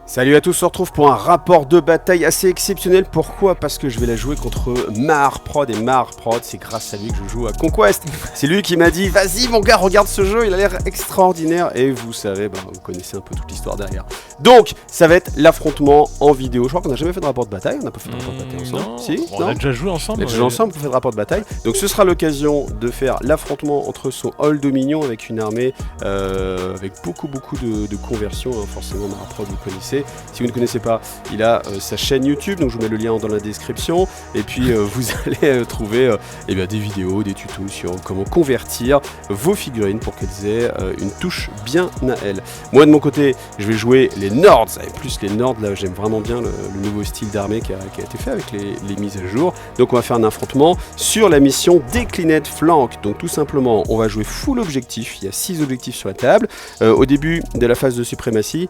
Salut à tous, on se retrouve pour un rapport de bataille assez exceptionnel. Pourquoi ? Parce que je vais la jouer contre Maharprod. Et Maharprod, c'est grâce à lui que je joue à Conquest. C'est lui qui m'a dit, vas-y mon gars, regarde ce jeu, il a l'air extraordinaire. Et vous savez, vous connaissez un peu toute l'histoire derrière. Donc, ça va être l'affrontement en vidéo. Je crois qu'on n'a jamais fait de rapport de bataille. On n'a pas fait de rapport de bataille ensemble. Non. Si, On a déjà joué ensemble. On a déjà joué ensemble pour faire de rapport de bataille. Donc ce sera l'occasion de faire l'affrontement entre son Old Dominion avec une armée avec beaucoup de conversions. Forcément, Maharprod, vous connaissez. Si vous ne connaissez pas, il a sa chaîne YouTube, donc je vous mets le lien dans la description. Et puis vous allez trouver des vidéos, des tutos sur comment convertir vos figurines pour qu'elles aient une touche bien à elles. Moi de mon côté, je vais jouer les Nords. Et plus les Nords, là j'aime vraiment bien le nouveau style d'armée qui a été fait avec les mises à jour. Donc on va faire un affrontement sur la mission Declined Flank. Donc tout simplement, on va jouer full objectif. Il y a 6 objectifs sur la table. Au début de la phase de suprématie,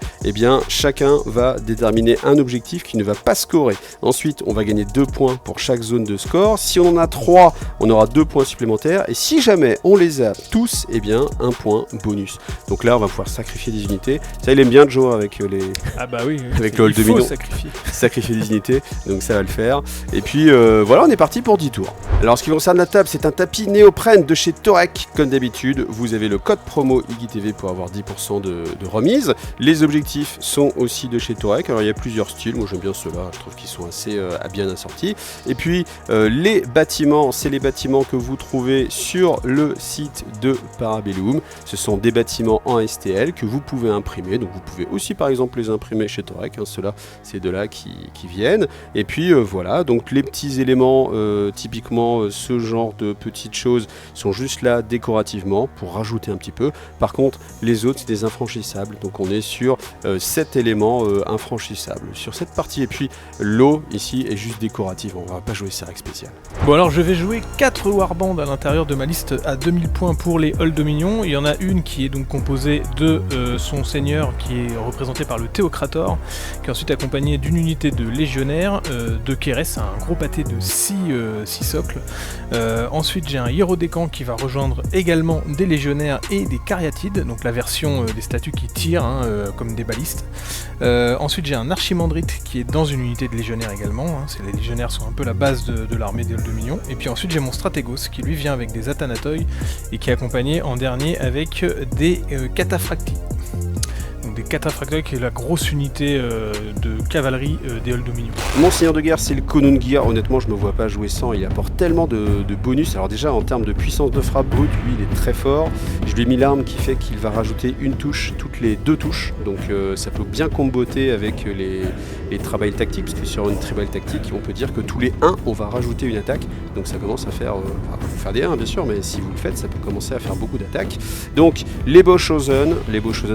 chacun va déterminer un objectif qui ne va pas scorer. Ensuite, on va gagner 2 points pour chaque zone de score. Si on en a 3, on aura 2 points supplémentaires. Et si jamais on les a tous, un point bonus. Donc là, on va pouvoir sacrifier des unités. Ça, il aime bien de jouer avec les... Ah bah oui, avec le Old Dominion. Sacrifier des unités, donc ça va le faire. Et puis voilà, on est parti pour 10 tours. Alors en ce qui concerne la table, c'est un tapis néoprène de chez Torek. Comme d'habitude, vous avez le code promo IGTV pour avoir 10% de remise. Les objectifs sont aussi de chez Torek. Alors il y a plusieurs styles, moi j'aime bien ceux-là, je trouve qu'ils sont assez bien assortis. Et puis les bâtiments, c'est les bâtiments que vous trouvez sur le site de Parabellum. Ce sont des bâtiments en STL que vous pouvez imprimer. Donc vous pouvez aussi par exemple les imprimer chez Torek. Ceux-là, c'est de là qui viennent. Et puis voilà, donc les petits éléments, typiquement ce genre de petites choses sont juste là décorativement pour rajouter un petit peu. Par contre, les autres, c'est des infranchissables. Donc on est sur 7 éléments infranchissables sur cette partie. Et puis l'eau ici est juste décorative. On va pas jouer Serex spécial. Bon alors je vais jouer 4 warbands à l'intérieur de ma liste à 2000 points pour les Old Dominion. Il y en a une qui est donc composée de son seigneur qui est représenté par le Théocrator, qui est ensuite accompagné d'une unité de légionnaires, de Kérès, un gros pâté de 6 socles. Ensuite j'ai un Hiérodécan qui va rejoindre également des légionnaires et des cariatides, donc la version des statues qui tirent comme des balistes. Ensuite j'ai un archimandrite qui est dans une unité de légionnaires également, les légionnaires sont un peu la base de l'armée des Old Dominion. Et puis ensuite j'ai mon stratégos qui lui vient avec des athanatoi et qui est accompagné en dernier avec des cataphracti. Des cataphractoi qui est la grosse unité de cavalerie des Old Dominion. Mon seigneur de guerre, c'est le Konungia. Honnêtement, je me vois pas jouer sans. Il apporte tellement de bonus. Alors déjà, en termes de puissance de frappe brute, lui, il est très fort. Je lui ai mis l'arme qui fait qu'il va rajouter une touche toutes les 2 touches. Donc ça peut bien comboter avec les tribal tactiques, parce que sur une tribal tactique, on peut dire que tous les 1, on va rajouter une attaque. Donc ça commence à faire... faut faire des 1, bien sûr, mais si vous le faites, ça peut commencer à faire beaucoup d'attaques. Donc les Boschosen,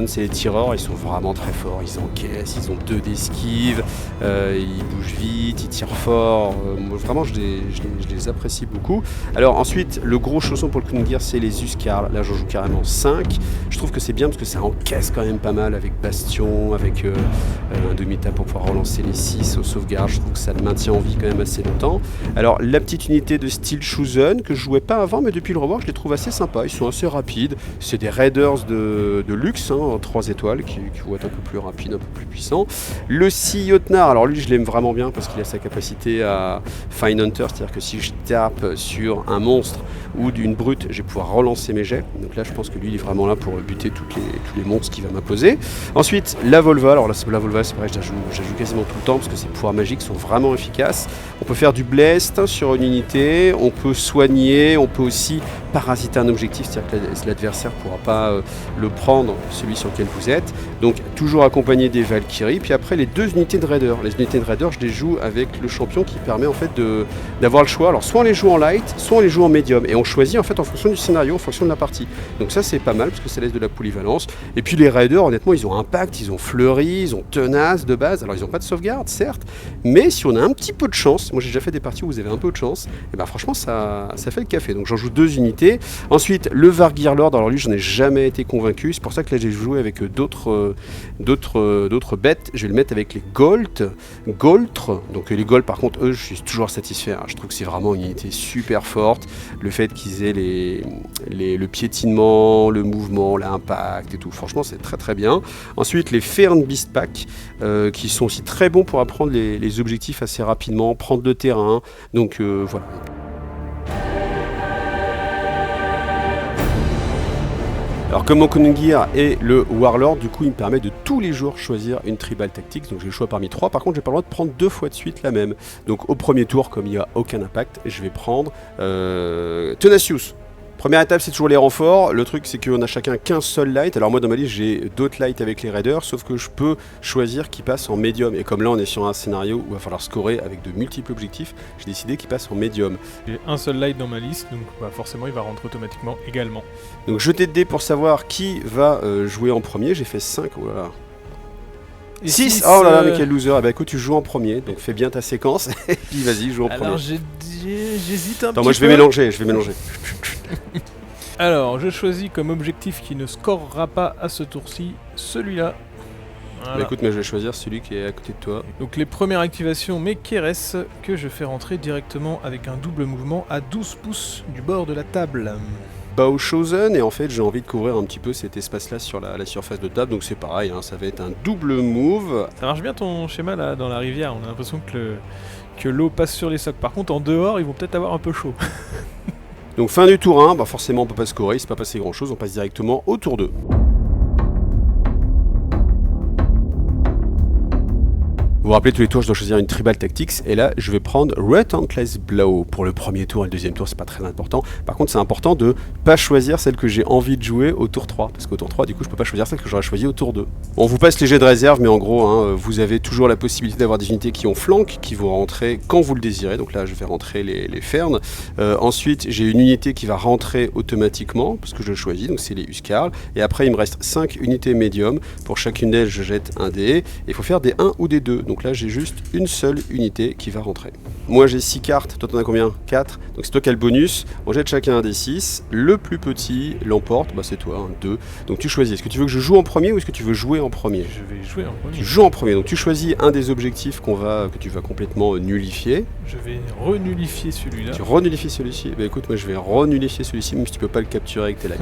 c'est les tireurs. Ils sont vraiment très forts, ils encaissent, ils ont 2 d'esquive, ils bougent vite, ils tirent fort, vraiment je les apprécie beaucoup. Alors ensuite, le gros chausson pour le Konungir, c'est les Uskar, là j'en joue carrément 5, je trouve que c'est bien parce que ça encaisse quand même pas mal avec Bastion, avec un demi-tap pour pouvoir relancer les 6 au sauvegarde, je trouve que ça le maintient en vie quand même assez longtemps. Alors la petite unité de style Schuzen, que je jouais pas avant, mais depuis le revoir, je les trouve assez sympas, ils sont assez rapides, c'est des Raiders de luxe, 3 étoiles, qui vont être un peu plus rapides, un peu plus puissants. Le Siyotnar, alors lui je l'aime vraiment bien parce qu'il a sa capacité à Fine Hunter, c'est-à-dire que si je tape sur un monstre ou d'une brute, je vais pouvoir relancer mes jets. Donc là je pense que lui il est vraiment là pour buter tous les monstres qu'il va m'imposer. Ensuite la Volva, alors là la Volva c'est pareil, je la joue quasiment tout le temps parce que ses pouvoirs magiques sont vraiment efficaces. On peut faire du blast sur une unité, on peut soigner, on peut aussi parasiter un objectif, c'est-à-dire que l'adversaire ne pourra pas le prendre, celui sur lequel vous êtes. Donc toujours accompagné des Valkyries. Puis après les 2 unités de Raider. Les unités de Raider, je les joue avec le champion qui permet en fait d'avoir le choix. Alors soit on les joue en light, soit on les joue en médium. Et on choisit en fait en fonction du scénario, en fonction de la partie. Donc ça c'est pas mal parce que ça laisse de la polyvalence. Et puis les Raiders, honnêtement, ils ont impact, ils ont fleuri, ils ont tenace de base. Alors ils n'ont pas de sauvegarde, certes. Mais si on a un petit peu de chance, moi j'ai déjà fait des parties où vous avez un peu de chance, et ben franchement ça fait le café. Donc j'en joue 2 unités. Ensuite le Vargir Lord, alors lui j'en ai jamais été convaincu. C'est pour ça que là j'ai joué avec d'autres d'autres bêtes. Je vais le mettre avec les Goltres. Donc les Goltres, par contre, eux, je suis toujours satisfait. Je trouve que c'est vraiment une unité super forte. Le fait qu'ils aient le piétinement, le mouvement, l'impact et tout. Franchement, c'est très très bien. Ensuite, les Fern Beast Pack, qui sont aussi très bons pour apprendre les objectifs assez rapidement, prendre le terrain. Donc voilà. Alors comme mon Conan Gear est le Warlord, du coup il me permet de tous les jours choisir une Tribal Tactics, donc j'ai le choix parmi 3, par contre j'ai pas le droit de prendre 2 fois de suite la même. Donc au premier tour, comme il n'y a aucun impact, je vais prendre Tenacious. Première étape, c'est toujours les renforts. Le truc, c'est qu'on a chacun qu'un seul light. Alors moi, dans ma liste, j'ai d'autres lights avec les raiders, sauf que je peux choisir qui passe en médium. Et comme là, on est sur un scénario où il va falloir scorer avec de multiples objectifs, j'ai décidé qu'il passe en médium. J'ai un seul light dans ma liste, donc forcément, il va rentrer automatiquement également. Donc jetez de dés pour savoir qui va jouer en premier. J'ai fait 5, voilà. 6 Oh là là, mais quel loser. Eh ben écoute, tu joues en premier, donc fais bien ta séquence, et puis vas-y, joue en premier. Alors j'hésite un petit peu. Attends, moi je vais mélanger. Alors, je choisis comme objectif qui ne scorera pas à ce tour-ci, celui-là. Voilà. Bah écoute, mais je vais choisir celui qui est à côté de toi. Donc les premières activations, mes Keres, que je fais rentrer directement avec un double mouvement à 12 pouces du bord de la table. Bauchosen, et en fait j'ai envie de couvrir un petit peu cet espace là sur la surface de table, donc c'est pareil, ça va être un double move. Ça marche bien ton schéma là dans la rivière, on a l'impression que l'eau passe sur les socs. Par contre en dehors ils vont peut-être avoir un peu chaud. Donc fin du tour 1, forcément on peut pas scorer, il s'est pas passé grand chose, on passe directement au tour 2. Vous vous rappelez, tous les tours je dois choisir une Tribal Tactics, et là je vais prendre Relentless Blow pour le premier tour, et le deuxième tour c'est pas très important. Par contre c'est important de pas choisir celle que j'ai envie de jouer au tour 3, parce qu'au tour 3 du coup je peux pas choisir celle que j'aurais choisi au tour 2. On vous passe les jets de réserve, mais en gros vous avez toujours la possibilité d'avoir des unités qui ont flank, qui vont rentrer quand vous le désirez, donc là je vais rentrer les Fernes. Ensuite j'ai une unité qui va rentrer automatiquement, parce que je le choisis, donc c'est les Huskarl, et après il me reste 5 unités médium, pour chacune d'elles je jette un dé, et il faut faire des 1 ou des 2, donc là j'ai juste une seule unité qui va rentrer. Moi j'ai 6 cartes, toi t'en as combien? 4, donc c'est toi qui as le bonus, on jette chacun un des 6, le plus petit l'emporte, c'est toi, 2, donc tu choisis, est-ce que tu veux que je joue en premier ou est-ce que tu veux jouer en premier? Je vais jouer en premier. Tu joues en premier, donc tu choisis un des objectifs que tu vas complètement nullifier. Je vais renullifier celui-là. Tu renullifies celui-ci? Écoute, moi je vais renullifier celui-ci, même si tu peux pas le capturer avec tes lights.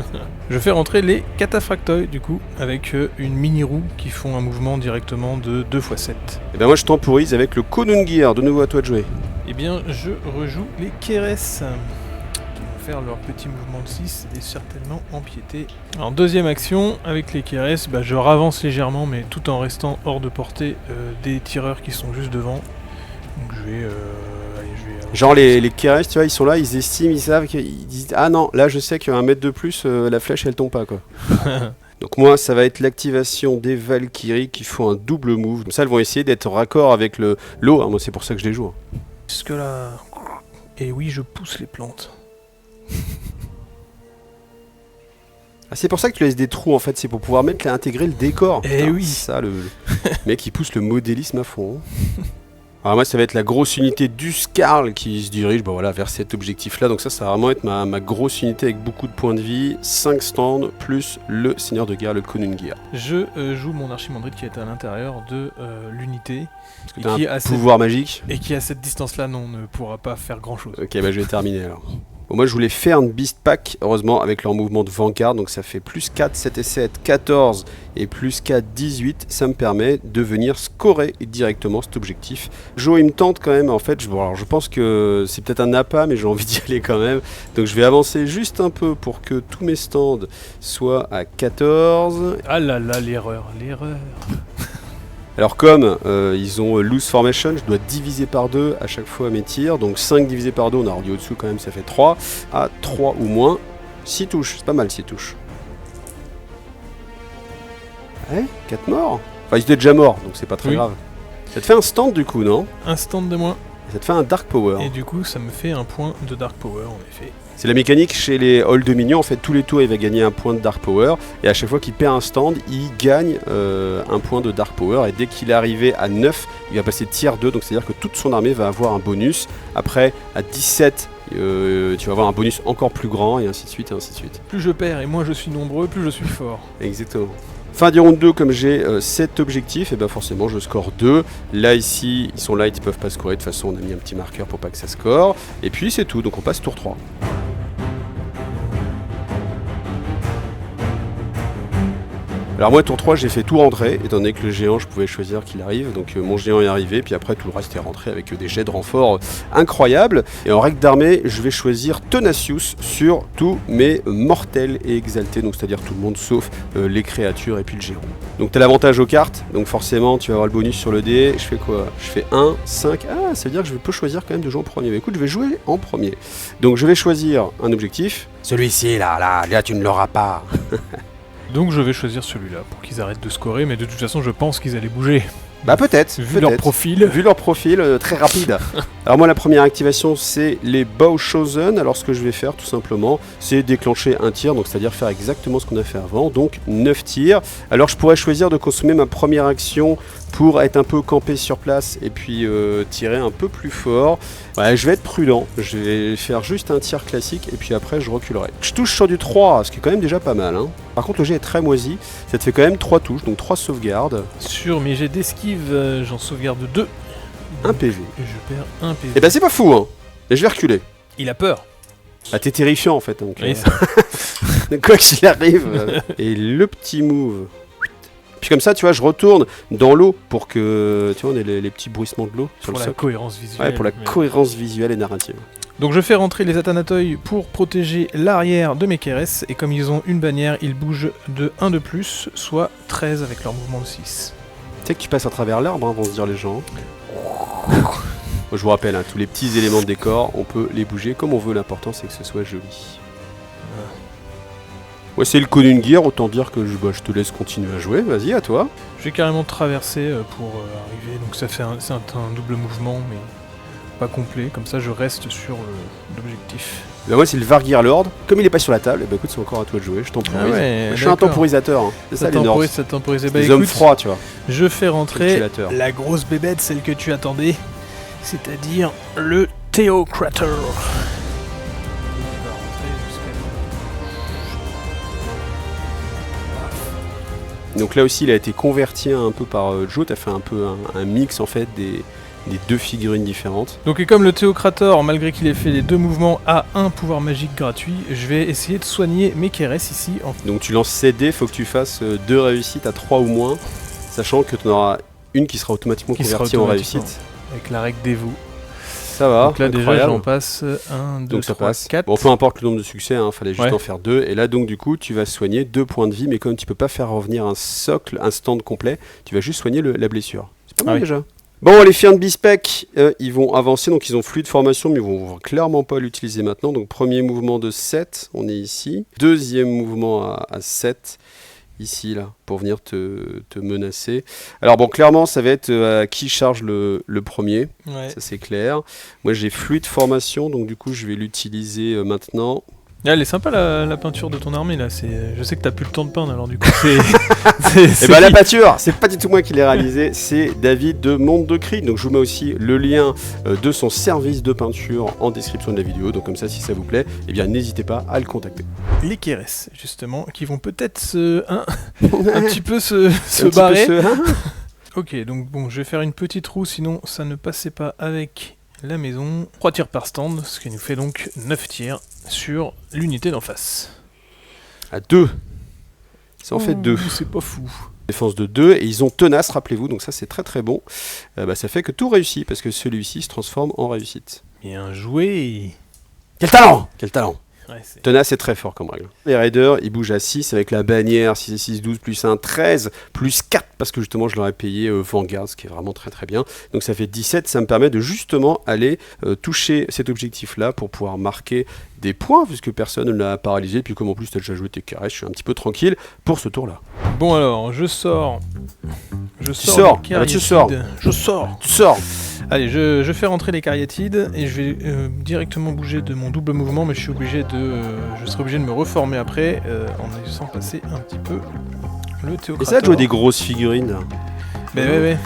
Je fais rentrer les Cataphractoi du coup, avec une mini-roue qui font un mouvement directement de 2 x 7. Et moi je temporise avec le Conan Gear, de nouveau à toi de jouer. Eh bien je rejoue les Keres, qui vont faire leur petit mouvement de 6 et certainement empiéter. Alors deuxième action, avec les Keres, je ravance légèrement mais tout en restant hors de portée des tireurs qui sont juste devant. Donc je vais... Genre les Keres, tu vois, ils sont là, ils estiment, ils savent qu'ils disent ah non, là je sais qu'un mètre de plus, la flèche elle tombe pas quoi. Donc moi ça va être l'activation des Valkyries qui font un double move. Comme ça elles vont essayer d'être raccord avec l'eau, moi c'est pour ça que je les joue. Jusque là... Et oui, je pousse les plantes. Ah, c'est pour ça que tu laisses des trous en fait, c'est pour pouvoir intégrer le décor. Eh oui. Ça, le mec qui pousse le modélisme à fond. Alors moi ça va être la grosse unité d'Huskarl qui se dirige vers cet objectif là, donc ça va vraiment être ma grosse unité avec beaucoup de points de vie, 5 stands plus le seigneur de guerre, le Conan Gear. Je joue mon archimandrite qui est à l'intérieur de l'unité. Parce que t'as un pouvoir magique. Et qui à cette distance là ne pourra pas faire grand chose. Ok, je vais terminer alors. Bon, moi je voulais faire un Beast Pack, heureusement avec leur mouvement de Vanguard, donc ça fait plus 4, 7 et 7, 14 et plus 4, 18, ça me permet de venir scorer directement cet objectif. Joe il me tente quand même, en fait, je pense que c'est peut-être un appât mais j'ai envie d'y aller quand même, donc je vais avancer juste un peu pour que tous mes stands soient à 14. Ah là là, l'erreur. Alors comme ils ont loose formation, je dois diviser par 2 à chaque fois mes tirs, donc 5 divisé par 2, on a arrondi au-dessous quand même, ça fait 3, à 3 ou moins, 6 touches, c'est pas mal 6 touches. Ouais, 4 morts. Enfin ils étaient déjà morts, donc c'est pas très grave. Ça te fait un stand du coup, non? Un stand de moins. Ça te fait un Dark Power. Et du coup ça me fait un point de Dark Power en effet. C'est la mécanique chez les Hold Dominion, en fait tous les tours il va gagner un point de Dark Power, et à chaque fois qu'il perd un stand, il gagne un point de Dark Power, et dès qu'il est arrivé à 9, il va passer tier 2, donc c'est à dire que toute son armée va avoir un bonus. Après à 17, tu vas avoir un bonus encore plus grand, et ainsi de suite et ainsi de suite. Plus je perds et moins je suis nombreux, plus je suis fort. Exactement. Fin du round 2, comme j'ai 7 objectifs, et ben forcément je score 2. Là ici, ils sont là, ils ne peuvent pas scorer. De toute façon, on a mis un petit marqueur pour pas que ça score. Et puis c'est tout, donc on passe tour 3. Alors moi tour 3 j'ai fait tout rentrer, étant donné que le géant je pouvais choisir qu'il arrive, donc mon géant est arrivé, puis après tout le reste est rentré avec des jets de renfort incroyables. Et en règle d'armée je vais choisir Tenacious sur tous mes mortels et exaltés, donc c'est-à-dire tout le monde sauf les créatures et puis le géant. Donc t'as l'avantage aux cartes, donc forcément tu vas avoir le bonus sur le dé. Je fais quoi? Je fais 1, 5, ça veut dire que je peux choisir quand même de jouer en premier. Mais écoute, je vais jouer en premier. Donc je vais choisir un objectif. Celui-ci là tu ne l'auras pas. Donc je vais choisir celui-là pour qu'ils arrêtent de scorer, mais de toute façon je pense qu'ils allaient bouger. Bah peut-être. Vu leur profil. Vu leur profil très rapide. Alors moi la première activation c'est les Bow Chosen. Alors ce que je vais faire tout simplement c'est déclencher un tir, donc c'est-à-dire faire exactement ce qu'on a fait avant, donc 9 tirs. Alors je pourrais choisir de consommer ma première action pour être un peu campé sur place et puis tirer un peu plus fort. Ouais, je vais être prudent, je vais faire juste un tir classique et puis après je reculerai. Je touche sur du 3, ce qui est quand même déjà pas mal. Hein. Par contre le jet est très moisi, ça te fait quand même 3 touches, donc 3 sauvegardes. Sur mes jets d'esquive, j'en sauvegarde 2. 1 PV. Et je perds 1 PV. Et bah c'est pas fou, hein. Et je vais reculer. Il a peur. Ah t'es terrifiant en fait. Donc, oui, quoi qu'il arrive. Et le petit move. Puis comme ça, tu vois, je retourne dans l'eau pour que, tu vois, on ait les petits bruissements de l'eau sur pour le la socle. Cohérence visuelle. Ouais, pour la cohérence visuelle et narrative. Donc je fais rentrer les Athanatoi pour protéger l'arrière de mes Keres, et comme ils ont une bannière, ils bougent de 1 de plus, soit 13 avec leur mouvement de 6. Tu sais que tu passes à travers l'arbre, hein, vont se dire les gens. Je vous rappelle, hein, tous les petits éléments de décor, on peut les bouger comme on veut, l'important c'est que ce soit joli. Ouais, c'est le Konungir, autant dire que je te laisse continuer à jouer, vas-y, à toi. Je vais carrément traverser pour arriver, donc ça fait c'est un double mouvement, mais pas complet, comme ça je reste sur l'objectif. Bah moi c'est le Vargir Lord, comme il est pas sur la table, bah écoute c'est encore à toi de jouer, je temporise. Ah ouais, je suis un temporisateur, hein. C'est ça les Nords. Ça temporise, bah, les hommes froids, tu vois. Je fais rentrer la grosse bébête, celle que tu attendais, c'est-à-dire le Theocrator. Donc là aussi il a été converti un peu par Joe, t'as fait un peu un mix en fait des deux figurines différentes. Donc et comme le Theocrator, malgré qu'il ait fait les 2 mouvements, a un pouvoir magique gratuit, je vais essayer de soigner mes Keres ici. Donc tu lances 7 dés, faut que tu fasses 2 réussites à 3 ou moins, sachant que tu en auras une qui sera automatiquement convertie en réussite. Avec la règle des vous. Ça va. Donc là déjà j'en passe 1, 2, donc 3, ça passe. 4. Bon, peu importe le nombre de succès, hein, fallait juste en faire 2. Et là donc du coup tu vas soigner 2 points de vie, mais comme tu peux pas faire revenir un socle, un stand complet, tu vas juste soigner la blessure. C'est pas mal déjà. Bon, les fiens de Bispec, ils vont avancer, donc ils ont fluide formation, mais ils vont clairement pas l'utiliser maintenant. Donc premier mouvement de 7, on est ici. Deuxième mouvement à 7. Ici, là, pour venir te menacer. Alors bon, clairement, ça va être qui charge le premier, ça c'est clair. Moi j'ai fluide formation, donc du coup je vais l'utiliser maintenant. Elle est sympa la peinture de ton armée là, je sais que t'as plus le temps de peindre alors du coup Et bah la peinture, c'est pas du tout moi qui l'ai réalisé, c'est David de Monde de Cri. Donc je vous mets aussi le lien de son service de peinture en description de la vidéo, donc comme ça si ça vous plaît, eh bien n'hésitez pas à le contacter. Les Keres justement, qui vont peut-être un petit peu se barrer. Ok, donc bon, je vais faire une petite roue, sinon ça ne passait pas avec la maison. 3 tirs par stand, ce qui nous fait donc 9 tirs sur l'unité d'en face. À 2. Ça en fait 2. C'est pas fou. Défense de 2, et ils ont tenace, rappelez-vous, donc ça c'est très très bon. Ça fait que tout réussit, parce que celui-ci se transforme en réussite. Bien joué. Quel talent! Quel talent! Ouais, tenace est très fort comme règle. Les raiders, ils bougent à 6 avec la bannière 6 et 6, 12, plus 1, 13, plus 4, parce que justement je leur ai payé Vanguard, ce qui est vraiment très très bien. Donc ça fait 17, ça me permet de justement aller toucher cet objectif-là pour pouvoir marquer des points, puisque personne ne l'a paralysé, puis comme en plus tu as déjà joué tes carrés, je suis un petit peu tranquille pour ce tour-là. Bon alors, je sors. Tu sors. Tu sors. Allez, je fais rentrer les cariatides et je vais directement bouger de mon double mouvement, mais je serai obligé de me reformer après en laissant passer un petit peu le Theocrator. Et ça, de jouer des grosses figurines là. Ouais.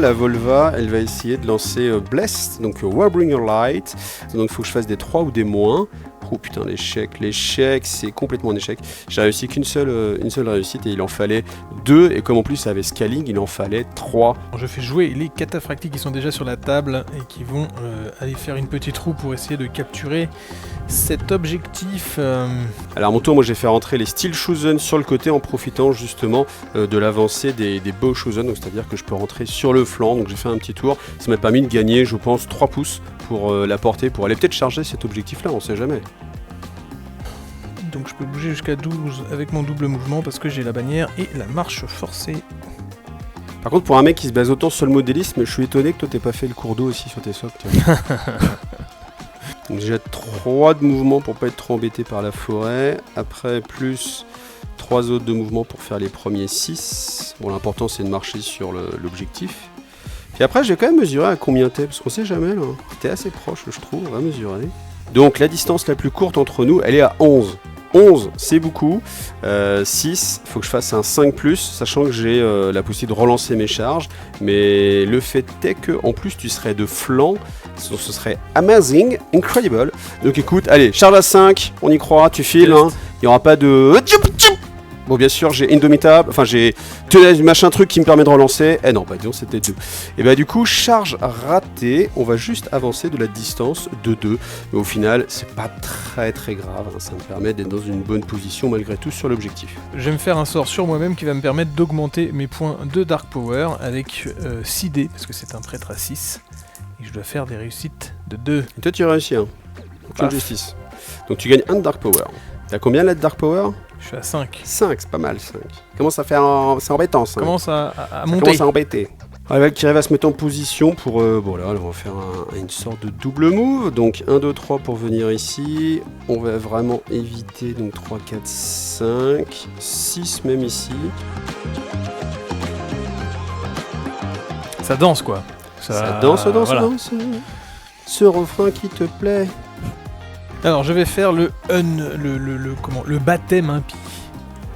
La Volva, elle va essayer de lancer Blessed, donc Warbringer Light. Donc il faut que je fasse des 3 ou des moins. Oh putain, l'échec, c'est complètement un échec. J'ai réussi qu'une seule réussite et il en fallait 2. Et comme en plus ça avait scaling, il en fallait 3. Je fais jouer les cataphractiques qui sont déjà sur la table et qui vont aller faire une petite roue pour essayer de capturer cet objectif. Alors à mon tour, moi j'ai fait rentrer les Steel Chosen sur le côté en profitant justement de l'avancée des Bow Chosen. Donc c'est-à-dire que je peux rentrer sur le flanc. Donc j'ai fait un petit tour. Ça m'a permis de gagner, je pense, 3 pouces pour la portée, pour aller peut-être charger cet objectif-là, on sait jamais. Donc je peux bouger jusqu'à 12 avec mon double mouvement parce que j'ai la bannière et la marche forcée. Par contre, pour un mec qui se base autant sur le modélisme, je suis étonné que toi t'aies pas fait le cours d'eau aussi sur tes socks. Donc déjà 3 de mouvement pour pas être trop embêté par la forêt. Après, plus 3 autres de mouvement pour faire les premiers 6. Bon, l'important c'est de marcher sur l'objectif. Puis après, je vais quand même mesurer à combien t'es, parce qu'on sait jamais là. T'es assez proche, je trouve, on va mesurer. Donc la distance la plus courte entre nous, elle est à 11. 11, c'est beaucoup. 6, il faut que je fasse un 5+, sachant que j'ai la possibilité de relancer mes charges. Mais le fait est que en plus tu serais de flanc, ce serait amazing, incredible. Donc écoute, allez, charge à 5, on y croit, tu files. Hein. Il n'y aura pas de... Bon, bien sûr, j'ai Indomitable, enfin j'ai machin truc qui me permet de relancer. Eh non, bah disons c'était 2. Et bah du coup, charge ratée, on va juste avancer de la distance de 2. Mais au final, c'est pas très grave, hein. Ça me permet d'être dans une bonne position malgré tout sur l'objectif. Je vais me faire un sort sur moi-même qui va me permettre d'augmenter mes points de Dark Power avec 6 dés, parce que c'est un prêtre à 6. Et je dois faire des réussites de 2. Et toi tu réussis, hein. Aucune justice. Donc tu gagnes 1 de Dark Power. T'as combien là de Dark Power ? Je suis à 5. 5, c'est pas mal, 5. Commence à faire... C'est embêtant, ça. Commence à monter. Commence à embêter. Avec qui arrive à se mettre en position pour... bon là, on va faire une sorte de double move. Donc 1, 2, 3 pour venir ici. On va vraiment éviter, donc 3, 4, 5, 6 même ici. Ça danse, quoi. Ça danse. Ce refrain qui te plaît. Alors je vais faire le baptême impie.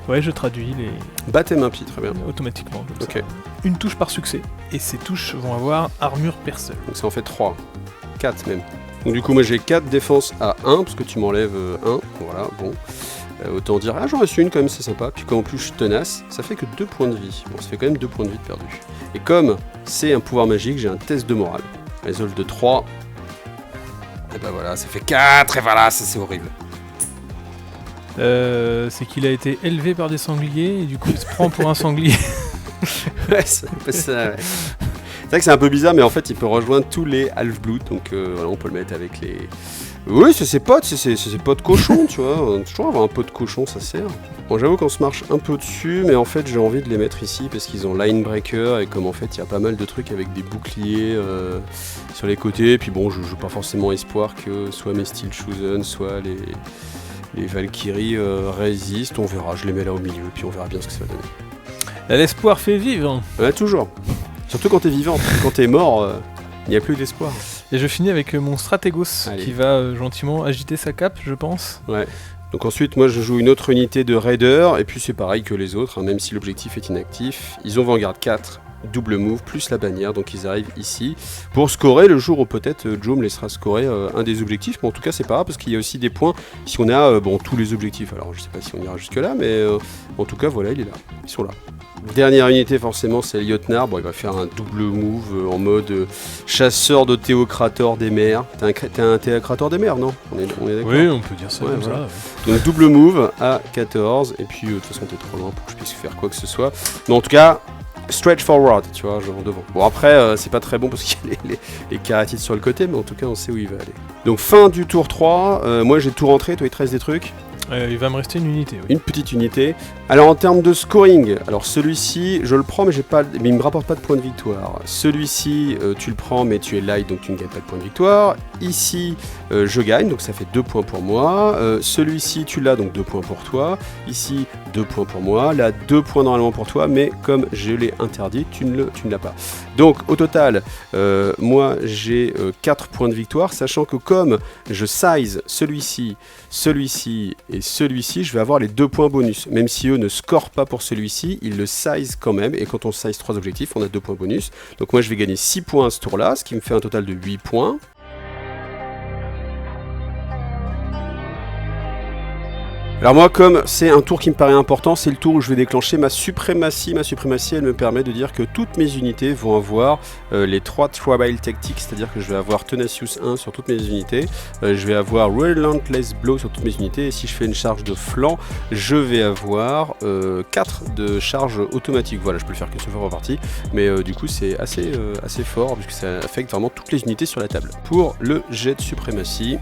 Ouais, je traduis les... Baptême impie, très bien. Automatiquement, comme Ok. ça. Une touche par succès. Et ces touches vont avoir armure perceuse. Donc ça en fait 3. 4 même. Donc du coup moi j'ai 4 défense à 1, parce que tu m'enlèves 1. Voilà, bon. Autant dire, j'en reste une quand même, c'est sympa. Puis comme en plus je suis tenace, ça fait que 2 points de vie. Bon, ça fait quand même 2 points de vie de perdu. Et comme c'est un pouvoir magique, j'ai un test de morale. Résolve de 3. Et bah voilà, ça fait 4, et voilà, ça c'est horrible. C'est qu'il a été élevé par des sangliers, et du coup il se prend pour un sanglier. Ouais, c'est un peu ça, ouais. C'est vrai que c'est un peu bizarre, mais en fait il peut rejoindre tous les half-blood, donc voilà, on peut le mettre avec les... Oui, c'est ses potes, c'est ses potes cochons, tu vois. Toujours avoir un pot de cochon, ça sert. Bon, j'avoue qu'on se marche un peu dessus, mais en fait j'ai envie de les mettre ici parce qu'ils ont line breaker et comme en fait il y a pas mal de trucs avec des boucliers sur les côtés. Et puis bon, je joue pas forcément espoir que soit mes Steel Chosen, soit les Valkyries résistent. On verra, je les mets là au milieu, puis on verra bien ce que ça va donner. L'espoir fait vivre. Ouais, toujours. Surtout quand t'es vivant, quand t'es mort, il n'y a plus d'espoir. Et je finis avec mon Stratégos qui va gentiment agiter sa cape, je pense. Ouais. Donc ensuite, moi je joue une autre unité de Raider, et puis c'est pareil que les autres, hein, même si l'objectif est inactif. Ils ont Vanguard 4, double move, plus la bannière, donc ils arrivent ici pour scorer le jour où peut-être Joe me laissera scorer un des objectifs, mais en tout cas c'est pas grave parce qu'il y a aussi des points si on a tous les objectifs. Alors je sais pas si on ira jusque là, mais en tout cas voilà, il est là, ils sont là. Dernière unité forcément c'est Liotnar, bon il va faire un double move en mode chasseur de Théocrator des mers. T'es un Théocrator des mers, non? On est d'accord. Oui, on peut dire ça comme voilà. ça. Ouais. Donc double move à 14, et puis de toute façon t'es trop loin pour que je puisse faire quoi que ce soit. Mais en tout cas, stretch forward, tu vois, genre devant. Bon après c'est pas très bon parce qu'il y a les kératites sur le côté, mais en tout cas on sait où il va aller. Donc fin du tour 3, moi j'ai tout rentré, toi il te reste des trucs. Il va me rester une unité. Oui. Une petite unité. Alors en termes de scoring, alors celui-ci, je le prends mais il me rapporte pas de points de victoire. Celui-ci, tu le prends mais tu es light donc tu ne gagnes pas de points de victoire. Ici, je gagne donc ça fait 2 points pour moi. Celui-ci, tu l'as donc 2 points pour toi. Ici, 2 points pour moi. Là, 2 points normalement pour toi, mais comme je l'ai interdit, tu ne l'as pas. Donc au total, moi j'ai 4 points de victoire, sachant que comme je size celui-ci et celui-ci, je vais avoir les 2 points bonus. Même si eux ne scorent pas pour celui-ci, ils le size quand même. Et quand on size 3 objectifs, on a 2 points bonus. Donc moi je vais gagner 6 points à ce tour-là, ce qui me fait un total de 8 points. Alors moi, comme c'est un tour qui me paraît important, c'est le tour où je vais déclencher ma suprématie. Ma suprématie, elle me permet de dire que toutes mes unités vont avoir les 3 Tribal Tactics, c'est-à-dire que je vais avoir Tenacious 1 sur toutes mes unités, je vais avoir Relentless Blow sur toutes mes unités, et si je fais une charge de flanc, je vais avoir 4 de charge automatique. Voilà, je peux le faire qu'une seule fois par partie, mais du coup c'est assez fort, puisque ça affecte vraiment toutes les unités sur la table. Pour le jet de suprématie,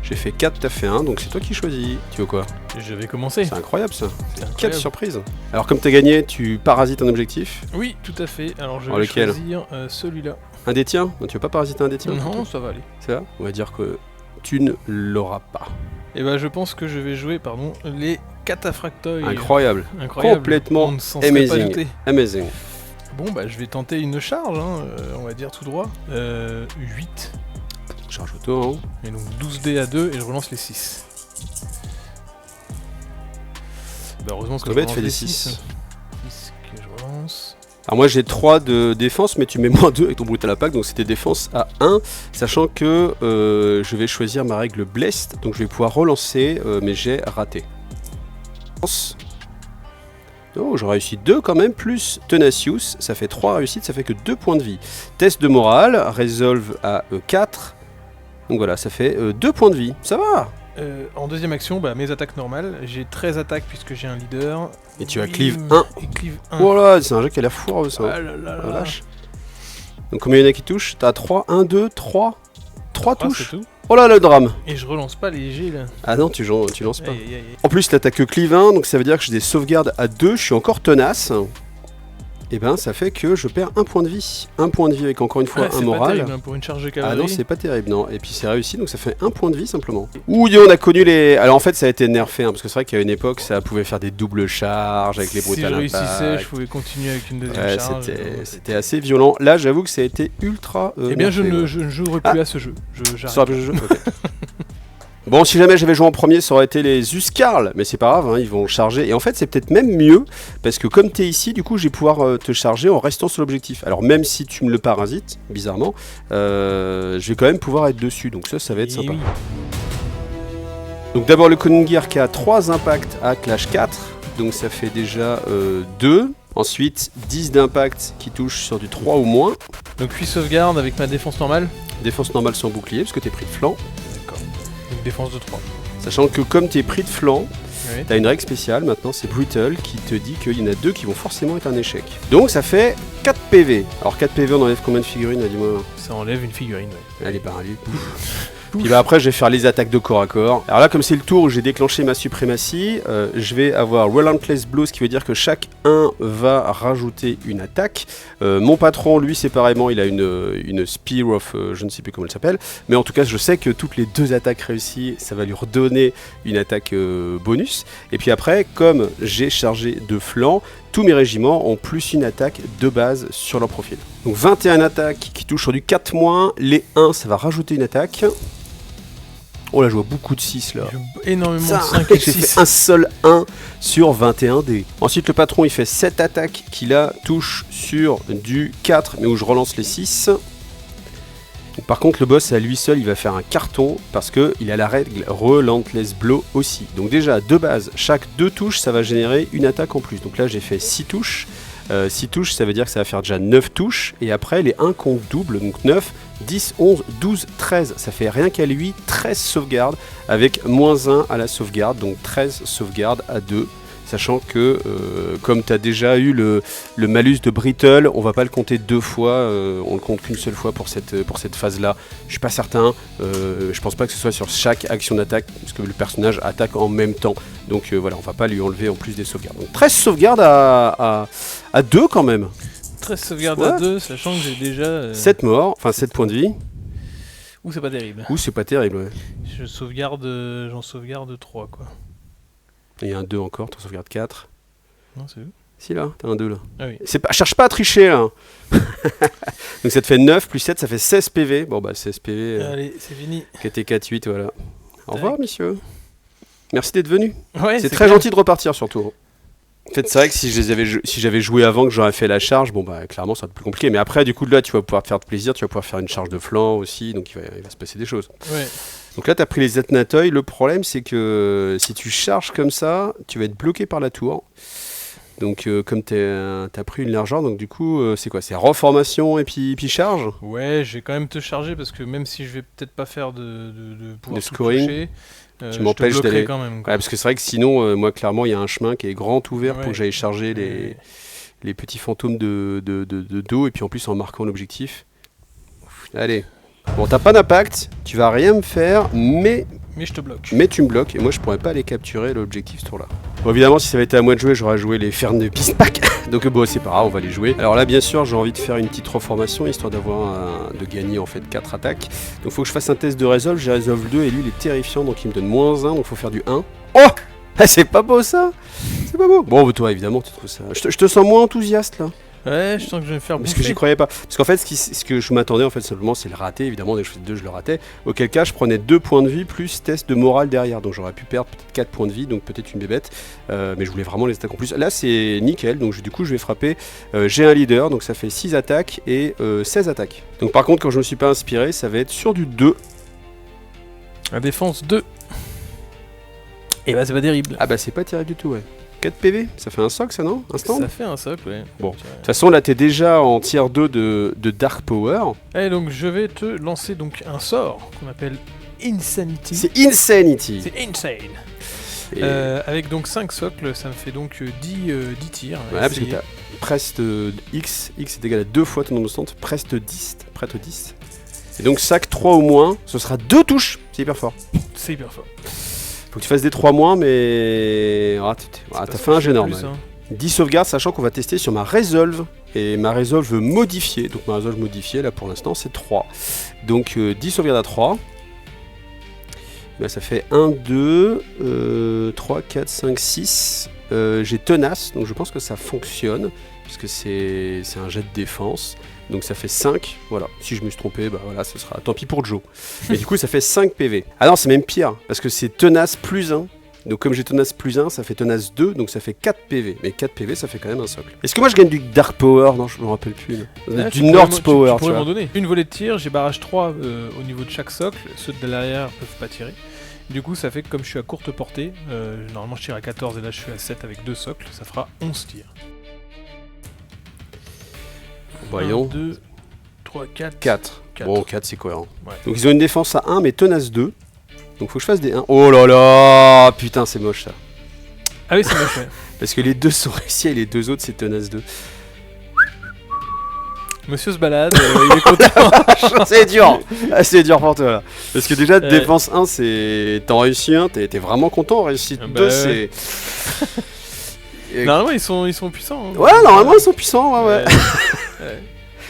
j'ai fait 4, t'as fait 1, donc c'est toi qui choisis. Tu veux quoi? Je vais commencer. C'est incroyable ça. C'est Quelle surprise. Alors comme t'as gagné, tu parasites un objectif. Oui, tout à fait. Alors je vais lequel? choisir celui-là. Un des tiens? Tu veux pas parasiter un des tiens? Non, ça va aller. C'est ça? On va dire que tu ne l'auras pas. Et bah je pense que je vais jouer, les cataphractoïdes. Incroyable. Incroyable. Complètement On ne s'en serait pas amazing. douté. Amazing. Bon bah je vais tenter une charge, on va dire tout droit. 8. Charge auto, hein. Et donc 12 dés à 2 et je relance les 6. Bah heureusement que Ça je va être relance fait des les 6. 6 que je relance. Alors moi j'ai 3 de défense, mais tu mets moins 2 avec ton brutal attack, donc c'était défense à 1, sachant que je vais choisir ma règle blessed, donc je vais pouvoir relancer mes jets ratés. Oh, j'ai réussi 2 quand même, plus Tenacious, ça fait 3 réussites, ça fait que 2 points de vie. Test de morale, Resolve à 4, donc voilà, ça fait 2 points de vie, ça va. En deuxième action, mes attaques normales, j'ai 13 attaques puisque j'ai un leader. Et tu as cleave 1. Et cleave 1. Oh là, c'est un jeu qui a l'air foireux ça. Ah là là La là. vache. Donc combien il y en a qui touchent? T'as 3, 1, 2, 3. 3 touches. C'est tout. Oh là le drame. Et je relance pas les G là. Ah non, tu lances pas. Aïe, aïe, aïe. En plus, là, t'as que cleave 1, donc ça veut dire que j'ai des sauvegardes à 2, je suis encore tenace. Et ben, ça fait que je perds 1 point de vie. 1 point de vie avec encore une fois un c'est moral. pas terrible, hein, pour une charge de Ah cavalerie. non, c'est pas terrible, non. Et puis c'est réussi, donc ça fait 1 point de vie simplement. Ouh, on a connu les. Alors en fait, ça a été nerfé, parce que c'est vrai qu'à une époque, ça pouvait faire des doubles charges avec les Si brutal je impact. réussissais, je pouvais continuer avec une deuxième Ouais, charge. c'était assez violent. Là, j'avoue que ça a été ultra. Eh bien, je nerfé, ne jouerai plus à ce jeu. Ça J'arrête. rappelle le jeu. Ok. Bon, si jamais j'avais joué en premier, ça aurait été les Uskarl, mais c'est pas grave, hein, ils vont charger. Et en fait, c'est peut-être même mieux, parce que comme tu es ici, du coup, je vais pouvoir te charger en restant sur l'objectif. Alors, même si tu me le parasites, bizarrement, je vais quand même pouvoir être dessus, donc ça va être Eh sympa. oui. Donc d'abord le Konungir qui a 3 impacts à Clash 4, donc ça fait déjà 2. Ensuite, 10 d'impact qui touche sur du 3 ou moins. Donc puis sauvegarde avec ma défense normale. Défense normale sans bouclier, parce que tu es pris de flanc. D'accord. Donc défense de 3. Sachant que comme tu es pris de flanc, Oui. t'as une règle spéciale, maintenant c'est Brutal, qui te dit qu'il y en a 2 qui vont forcément être un échec. Donc ça fait 4 PV. Alors 4 PV, on enlève combien de figurines là, dis-moi. Ça enlève une figurine, ouais. Allez, paralysée. Puis bah après je vais faire les attaques de corps à corps. Alors là comme c'est le tour où j'ai déclenché ma suprématie, je vais avoir Relentless Blow, ce qui veut dire que chaque 1 va rajouter une attaque. Mon patron lui séparément il a une Spear of je ne sais plus comment elle s'appelle, mais en tout cas je sais que toutes les 2 attaques réussies ça va lui redonner une attaque bonus. Et puis après comme j'ai chargé de flanc, tous mes régiments ont plus une attaque de base sur leur profil. Donc 21 attaques qui touchent sur du 4-, les 1 ça va rajouter une attaque. Oh là je vois beaucoup de 6 là. Énormément Ça, de 5 et j'ai 6. fait un seul 1 sur 21 dés. Ensuite le patron il fait 7 attaques qui là touchent sur du 4 mais où je relance les 6. Par contre le boss à lui seul il va faire un carton parce qu'il a la règle Relentless Blow aussi. Donc déjà de base chaque 2 touches ça va générer une attaque en plus. Donc là j'ai fait 6 touches. 6 touches ça veut dire que ça va faire déjà 9 touches. Et après les 1 comptent double donc 9, 10, 11, 12, 13. Ça fait rien qu'à lui 13 sauvegardes avec -1 à la sauvegarde. Donc 13 sauvegardes à 2. Sachant que comme tu as déjà eu le malus de Brittle, on va pas le compter 2 fois, on le compte qu'une seule fois pour cette phase-là. Je suis pas certain, je pense pas que ce soit sur chaque action d'attaque, parce que le personnage attaque en même temps. Donc voilà, on va pas lui enlever en plus des sauvegardes. Donc 13 sauvegardes à 2 quand même. 13 sauvegardes Ouais. à 2, sachant que j'ai déjà... 7 morts, enfin 7 points de vie. Ouh, c'est pas terrible. Ouh, c'est pas terrible, ouais. J'en sauvegarde 3, quoi. Il y a un 2 encore, tu sauvegardes 4. Non, c'est où? Si là, t'as un 2 là. Ah oui. Cherche pas à tricher là. Donc ça te fait 9 plus 7, ça fait 16 PV. Bon bah 16 PV, Allez, c'est fini. KT 4-8, voilà. Au revoir messieurs. Merci d'être venus. Ouais, C'est très gentil de repartir surtout. En fait c'est vrai que si j'avais joué avant que j'aurais fait la charge, bon bah clairement ça va être plus compliqué. Mais après du coup là tu vas pouvoir te faire de plaisir, tu vas pouvoir faire une charge de flanc aussi, donc il va se passer des choses. Ouais. Donc là, tu as pris les Athnatoi. Le problème, c'est que si tu charges comme ça, tu vas être bloqué par la tour. Donc, comme tu as pris une largeur, donc du coup, c'est quoi? C'est reformation et puis charge? Ouais, je vais quand même te charger parce que même si je vais peut-être pas faire de pouvoir De tout scoring, toucher, tu m'empêches je te bloquerai d'aller. quand même. Ouais, Quoi. parce que c'est vrai que sinon, moi, clairement, il y a un chemin qui est grand ouvert pour Ouais. que j'aille charger les petits fantômes de dos et puis en plus en marquant l'objectif. Allez. Bon, t'as pas d'impact, tu vas rien me faire, mais je te bloque. tu me bloques et moi je pourrais pas aller capturer l'objectif ce tour-là. Bon, évidemment, si ça avait été à moi de jouer, j'aurais joué les Fernes de Pistpack. Donc bon, c'est pas grave, on va les jouer. Alors là, bien sûr, j'ai envie de faire une petite reformation histoire de gagner en fait 4 attaques. Donc faut que je fasse un test de Resolve. J'ai Resolve 2 et lui il est terrifiant, donc il me donne -1, donc faut faire du 1. Oh ah, c'est pas beau ça. C'est pas beau. Bon, toi évidemment, tu trouves ça. Je te sens moins enthousiaste là. Ouais, je sens que je vais me faire Parce bouffer. que j'y croyais pas. Parce qu'en fait, ce que je m'attendais, en fait, simplement, c'est le rater. Évidemment, dès que je faisais 2, je le ratais. Auquel cas, je prenais 2 points de vie plus test de morale derrière. Donc j'aurais pu perdre peut-être 4 points de vie, donc peut-être une bébête. Mais je voulais vraiment les attaques en plus. Là, c'est nickel. Donc du coup, je vais frapper. J'ai un leader, donc ça fait 6 attaques et 16 attaques. Donc par contre, quand je me suis pas inspiré, ça va être sur du 2. La défense 2. Et bah, c'est pas terrible. Ah bah, c'est pas terrible du tout, ouais. 4 PV, ça fait un soc, ça, non? Un stand? Ça fait un socle, ouais. Bon. De toute façon, là, t'es déjà en tier 2 de Dark Power. Et donc, je vais te lancer donc un sort qu'on appelle Insanity. C'est Insanity. C'est insane. Et- Avec donc 5 socles, ça me fait donc 10 tirs. Ouais, parce que t'as preste X est égal à 2 fois ton nombre de stands, preste 10, prête 10. Et donc sac 3 ou moins, ce sera 2 touches, c'est hyper fort. C'est hyper fort. Faut que tu fasses des 3 moins, mais t'as fait un jet normal. Plus, hein. 10 sauvegardes, sachant qu'on va tester sur ma Resolve. Et ma Resolve modifiée, donc ma Resolve modifiée, là pour l'instant c'est 3. Donc 10 sauvegardes à 3. Bah, ça fait 1, 2, 3, 4, 5, 6. J'ai tenace, donc je pense que ça fonctionne, puisque c'est un jet de défense. Donc ça fait 5, voilà. Si je me suis trompé, bah voilà, ce sera tant pis pour Joe. Mais du coup, ça fait 5 PV. Ah non, c'est même pire, parce que c'est tenace plus 1. Donc comme j'ai tenace plus 1, ça fait tenace 2, donc ça fait 4 PV. Mais 4 PV, ça fait quand même un socle. Est-ce que moi je gagne du Dark Power? Non, je me rappelle plus. Ouais, Du North Power, tu tu pourrais vois. m'en donner. Une volée de tir, j'ai barrage 3 au niveau de chaque socle. Ceux de derrière peuvent pas tirer. Du coup, ça fait que comme je suis à courte portée, normalement je tire à 14 et là je suis à 7 avec 2 socles, ça fera 11 tirs. Voyons. 1, 2, 3, 4. 4. 4. Bon, 4 c'est cohérent. Ouais. Donc ils ont une défense à 1 mais tenace 2. Donc faut que je fasse des 1. Oh là là, putain c'est moche ça. Ah oui, c'est moche, ouais. Parce que les deux sont réussis et les deux autres c'est tenace 2. Monsieur se balade, il est content. C'est dur. Ah, c'est dur pour toi là. Parce que déjà défense 1 c'est... T'en réussis 1, t'es vraiment content. Réussite 2 ouais. c'est... Normalement, ils sont puissants. Hein. Ouais, normalement ils sont puissants, ouais. Ouais.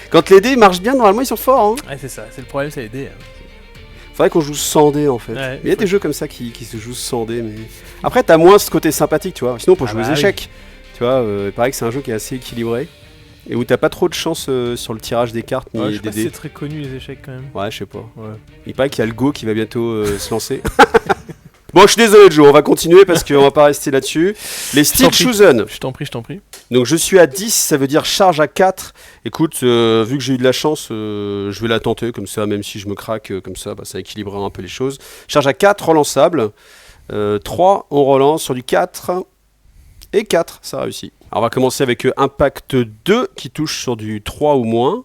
Quand les dés marchent bien, normalement ils sont forts. Hein. Ouais, c'est ça, c'est le problème, c'est les dés. Hein. Faudrait qu'on joue sans dés en fait. Ouais, Il y a des jeux comme ça qui se jouent sans dés, mais... Après t'as moins ce côté sympathique, tu vois. Sinon on peut jouer aux échecs. Tu vois, il paraît que c'est un jeu qui est assez équilibré. Et où t'as pas trop de chance sur le tirage des cartes ni Ouais, je des sais pas si dés. c'est très connu les échecs quand même. Ouais, je sais pas. Ouais. Il paraît qu'il y a le Go qui va bientôt se lancer. Bon, je suis désolé Joe, on va continuer parce qu'on va pas rester là-dessus. Les Steel Chosen. Je t'en prie. Donc je suis à 10, ça veut dire charge à 4. Écoute, vu que j'ai eu de la chance, je vais la tenter comme ça, même si je me craque comme ça, bah, ça équilibrera un peu les choses. Charge à 4, relançable. 3, on relance sur du 4. Et 4, ça réussit. Alors on va commencer avec Impact 2 qui touche sur du 3 ou moins.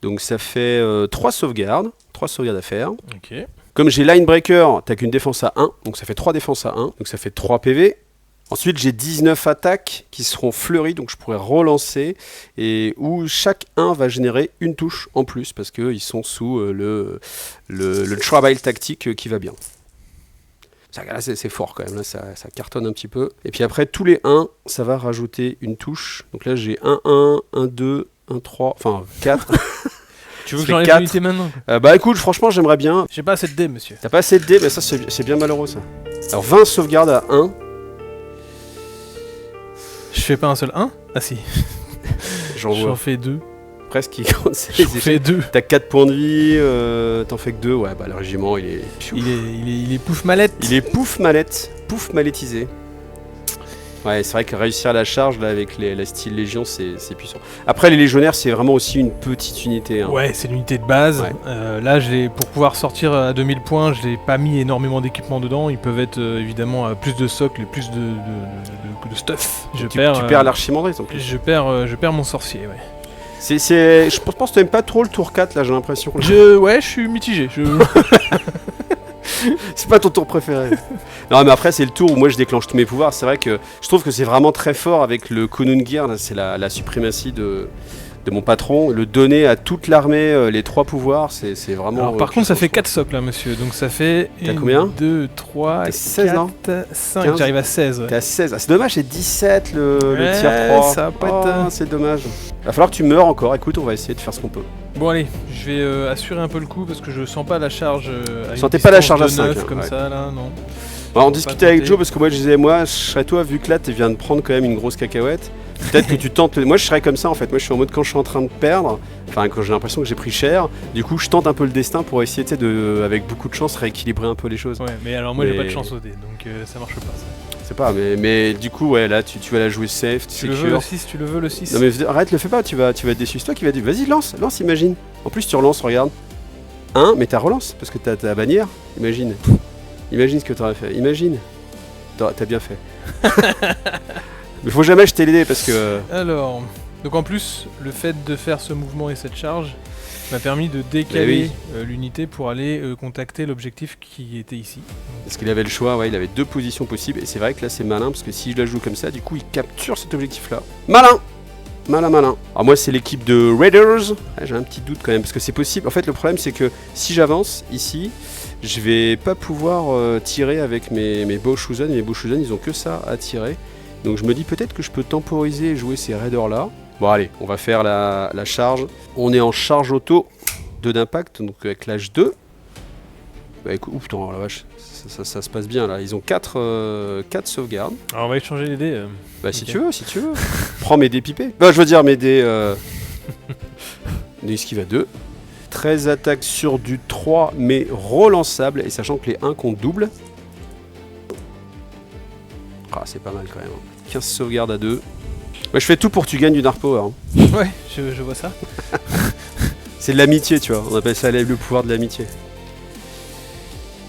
Donc ça fait 3 sauvegardes. 3 sauvegardes à faire. Ok. Comme j'ai Linebreaker, t'as qu'une défense à 1, donc ça fait 3 défenses à 1, donc ça fait 3 PV. Ensuite, j'ai 19 attaques qui seront fleuries, donc je pourrais relancer, et où chaque 1 va générer une touche en plus, parce qu'ils sont sous le Tribal tactique qui va bien. Là, c'est fort quand même, là, ça cartonne un petit peu. Et puis après, tous les 1, ça va rajouter une touche. Donc là, j'ai 1-1, 1-2, 1-3, enfin 4. Tu veux que fait j'enlève 4. l'unité maintenant? Bah écoute, franchement, j'aimerais bien. J'ai pas assez de dés, monsieur. T'as pas assez de dés, mais ça c'est bien malheureux ça. Alors 20 sauvegardes à 1. Je fais pas un seul 1? Ah si. J'en vois J'en fais 2. presque qui compte, c'est J'en les fais échecs. 2. T'as 4 points de vie, t'en fais que 2, ouais, bah le régiment il est... Il est pouf mallette. Il est pouf mallette, pouf mallettisé. Ouais, c'est vrai que réussir la charge là avec la style Légion, c'est puissant. Après, les légionnaires, c'est vraiment aussi une petite unité. Hein. Ouais, c'est l'unité de base. Ouais. Là, pour pouvoir sortir à 2000 points, je n'ai pas mis énormément d'équipements dedans. Ils peuvent être évidemment plus de socles et plus de stuff. Tu perds l'archimandrite en plus. Je perds mon sorcier, ouais. Je pense que tu n'aimes pas trop le tour 4 là, j'ai l'impression. Ouais, je suis mitigé. C'est pas ton tour préféré. Non, mais après, c'est le tour où moi je déclenche tous mes pouvoirs. C'est vrai que je trouve que c'est vraiment très fort avec le Kunun Gear. C'est la suprématie de mon patron. Le donner à toute l'armée, les 3 pouvoirs, c'est vraiment. Alors, par contre, ça fait 4 socles, là, monsieur. Donc ça fait. T'as combien 2, 3, 16, 4, 5. 15. J'arrive à 16. Ouais. T'es à 16. Ah, c'est dommage, c'est 17 le Ouais, tier 3. ça va pas être- C'est dommage. Va falloir que tu meurs encore. Écoute, on va essayer de faire ce qu'on peut. Bon, allez, je vais assurer un peu le coup parce que je sens pas la charge. À une Sentez pas la distance charge à de 5, 9 comme ouais. ça, là, non. On Faut discutait pas avec tenter. Joe parce que moi je disais, moi je serais toi vu que là tu viens de prendre quand même une grosse cacahuète. Peut-être que tu tentes. Moi je serais comme ça en fait. Moi je suis en mode quand je suis en train de perdre, enfin quand j'ai l'impression que j'ai pris cher, du coup je tente un peu le destin pour essayer avec beaucoup de chance rééquilibrer un peu les choses. Ouais, mais alors moi j'ai Mais- pas de chance au dé, donc ça marche pas ça. C'est pas, mais du coup ouais là tu vas la jouer safe, Tu le veux le 6, tu le veux le 6. Non mais arrête, le fais pas, tu vas être déçu. C'est toi qui vas dire, vas-y lance, imagine. En plus tu relances, regarde. Mais t'as relance parce que t'as ta bannière. Imagine ce que t'aurais fait. Imagine. T'as bien fait. Mais faut jamais jeter les dés parce que. Alors, donc en plus, le fait de faire ce mouvement et cette charge m'a permis de décaler l'unité pour aller contacter l'objectif qui était ici. Parce qu'il avait le choix, ouais, il avait 2 positions possibles. Et c'est vrai que là c'est malin parce que si je la joue comme ça, du coup il capture cet objectif là. Malin. Alors moi c'est l'équipe de Raiders. J'ai un petit doute quand même parce que c'est possible. En fait le problème c'est que si j'avance ici, je vais pas pouvoir tirer avec mes Boshuzen. Mes Boshuzen ils ont que ça à tirer. Donc je me dis peut-être que je peux temporiser et jouer ces Raiders là. Bon allez, on va faire la charge. On est en charge auto 2 d'impact, donc avec l'âge 2. Bah écoute, ouf, putain, la vache, ça se passe bien là. Ils ont 4 sauvegardes. Alors on va échanger les dés. Bah si Ok. tu veux. Prends mes dés pipés. Bah je veux dire mes dés... Des esquives à 2. 13 attaques sur du 3 mais relançable. Et sachant que les 1 comptent double. Ah c'est pas mal quand même. 15 sauvegardes à 2. Bah, je fais tout pour que tu gagnes du Dark Power. Hein. Ouais, je vois ça. C'est de l'amitié tu vois. On appelle ça le pouvoir de l'amitié.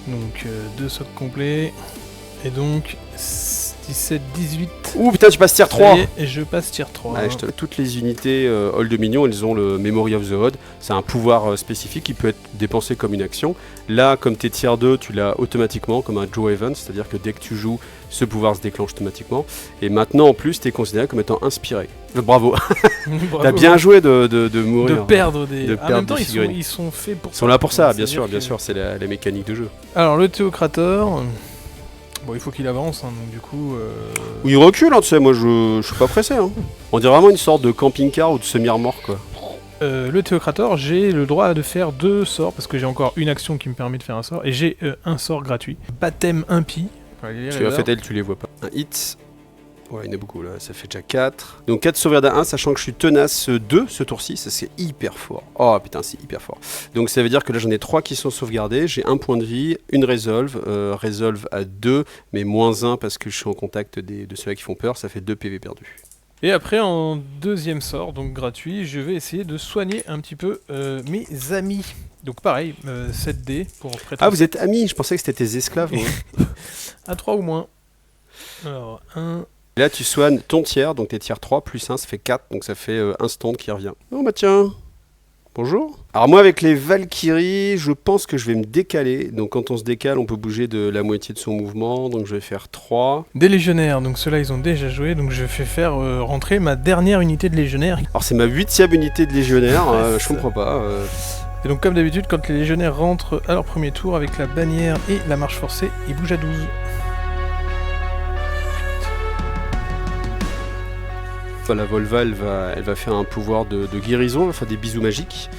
Donc 2 socles complets. Et donc 17, 18. Ouh putain tu passes tier 3. Et je passe tier 3. Ouais, toutes les unités Old Dominion, elles ont le Memory of the Odd. C'est un pouvoir spécifique qui peut être dépensé comme une action. Là, comme t'es tier 2, tu l'as automatiquement comme un Joe Evans, c'est-à-dire que dès que tu joues, ce pouvoir se déclenche automatiquement. Et maintenant, en plus, t'es considéré comme étant inspiré. Bravo, Bravo. t'as bien joué de mourir. De perdre des. De en perdre même temps, des figurines. ils sont faits pour Ils sont là pour ça, Donc, bien c'est-à-dire sûr, que- c'est la mécanique de jeu. Alors, le Théocrator. Bon, il faut qu'il avance, hein, donc du coup. Ou il recule, hein, tu sais, moi je suis pas pressé. Hein. On dirait vraiment une sorte de camping-car ou de semi-remorque quoi. Le Théocrator, j'ai le droit de faire 2 sorts parce que j'ai encore une action qui me permet de faire un sort et j'ai un sort gratuit. Baptême impie. Tu as fait elle, tu les vois pas. Un hit. Ouais, il y en a beaucoup là, ça fait déjà 4. Donc 4 sauvegardes à 1, sachant que je suis tenace 2 ce tour-ci, ça c'est hyper fort. Oh putain, c'est hyper fort. Donc ça veut dire que là j'en ai 3 qui sont sauvegardés, j'ai un point de vie, une résolve, résolve à 2, mais moins 1 parce que je suis en contact de ceux-là qui font peur, ça fait 2 PV perdus. Et après, en deuxième sort, donc gratuit, je vais essayer de soigner un petit peu mes amis. Donc pareil, 7D pour prêter. Ah, vous êtes amis, je pensais que c'était tes esclaves. Moi. À 3 ou moins. Alors, 1. Et là tu soignes ton tiers, donc tes tiers 3 plus 1, ça fait 4, donc ça fait un stand qui revient. Oh bah tiens, bonjour. Alors moi avec les Valkyries, je pense que je vais me décaler. Donc quand on se décale, on peut bouger de la moitié de son mouvement, donc je vais faire 3. Des légionnaires, donc ceux-là ils ont déjà joué, donc je vais faire rentrer ma dernière unité de légionnaires. Alors c'est ma 8ème unité de légionnaire, je comprends pas. Et donc comme d'habitude, quand les légionnaires rentrent à leur premier tour avec la bannière et la marche forcée, ils bougent à 12. La Volva, elle va faire un pouvoir de guérison, elle va faire des bisous magiques.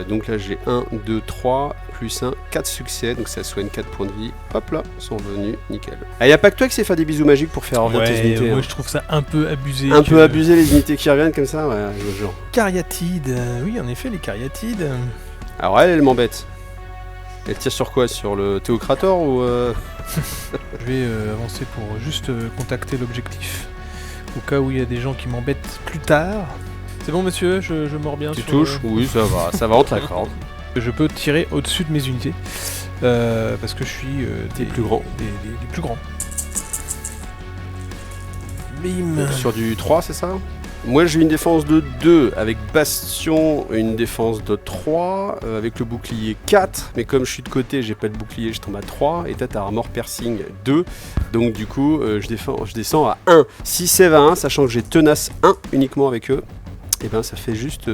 Donc là j'ai 1, 2, 3, plus 1, 4 succès, donc ça soigne 4 points de vie. Hop là, ils sont venus, nickel. Ah, y a pas que toi qui sais faire des bisous magiques pour faire revenir tes unités. moi Hein. je trouve ça un peu abusé. Un peu abusé les unités qui reviennent comme ça, ouais, genre. Cariatides, oui en effet les cariatides. Alors elle m'embête. Elle tire sur quoi? Sur le Théocrator ou Je vais avancer pour juste contacter l'objectif. au cas où il y a des gens qui m'embêtent plus tard. C'est bon monsieur, je mords bien Tu sur touches? Oui, ça va, on te l'accorde. Je peux tirer au-dessus de mes unités. Parce que je suis Des plus grands. Des plus grands. Bim. Sur du 3, c'est ça? Moi j'ai une défense de 2 avec Bastion, une défense de 3 avec le bouclier 4, mais comme je suis de côté, j'ai pas de bouclier, je tombe à 3 et t'as ta armor piercing 2, donc du coup je descends à 1. Si c'est à 1, sachant que j'ai tenace 1 uniquement avec eux, et ben ça fait juste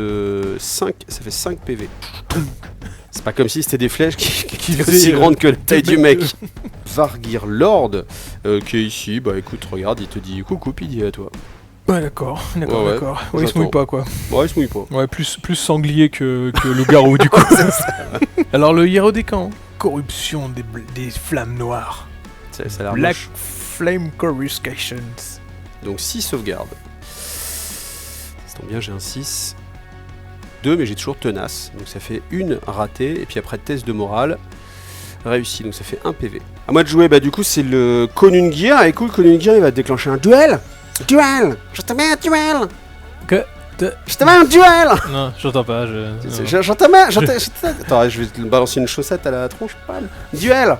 5, ça fait 5 PV. C'est pas comme si c'était des flèches qui étaient aussi grandes que la taille du mec. Vargir Lord, qui est ici, bah écoute, regarde, il te dit coucou, puis il dit à toi. Ouais, d'accord. Ouais, Ouais, il se mouille pas, quoi. Ouais, il se mouille pas. Ouais, plus sanglier que le garrot, du coup. Alors, le héros des camps. Corruption des flammes noires. Ça a l'air Black moche. Flame Coruscations. Donc 6 sauvegardes. Ça tombe bien, j'ai un 6. 2, mais j'ai toujours tenace. Donc ça fait une ratée. Et puis après, test de morale. Réussi, donc ça fait 1 PV. À moi de jouer, bah du coup, c'est le Konungia. Et cool, le Konungia, il va déclencher un duel. Duel! Je te mets un duel! Je te mets un duel! Non, j'entends pas. Je te mets. Attends, je vais te balancer une chaussette à la tronche, pas mal. Duel!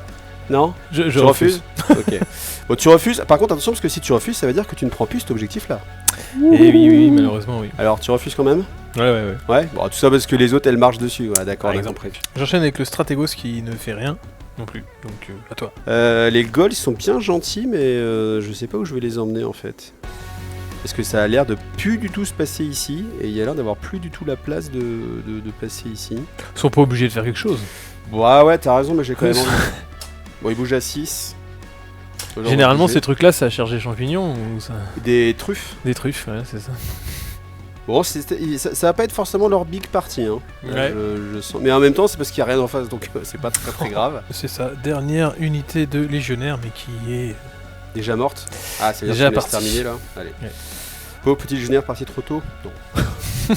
Non? Je refuse. Ok. Bon, tu refuses. Par contre, attention, parce que si tu refuses, ça veut dire que tu ne prends plus cet objectif-là. Et oui, malheureusement, oui. Alors, tu refuses quand même? Ouais. Ouais? Bon, tout ça parce que les autres, elles marchent dessus. Ouais, d'accord, Par on a compris. J'enchaîne avec le Stratégos qui ne fait rien non plus. Donc, à toi. Les Gauls, ils sont bien gentils, mais je sais pas où je vais les emmener en fait. Parce que ça a l'air de plus du tout se passer ici, et il y a l'air d'avoir plus du tout la place de passer ici. Ils sont pas obligés de faire quelque chose. Bon, ouais, t'as raison, mais j'ai quand même envie. Bon, il bouge à 6. Généralement, ces trucs-là, ça cherche des champignons ou ça... Des truffes. Des truffes, ouais, c'est ça. Bon, ça va pas être forcément leur big party, hein. Ouais. Je sens. Mais en même temps, c'est parce qu'il y a rien en face, donc c'est pas très grave. C'est ça, dernière unité de légionnaire, mais qui est... Déjà morte? Ah, c'est déjà déjà terminé là. Allez. Ouais. Pauvre petit légionnaire parti trop tôt? Non.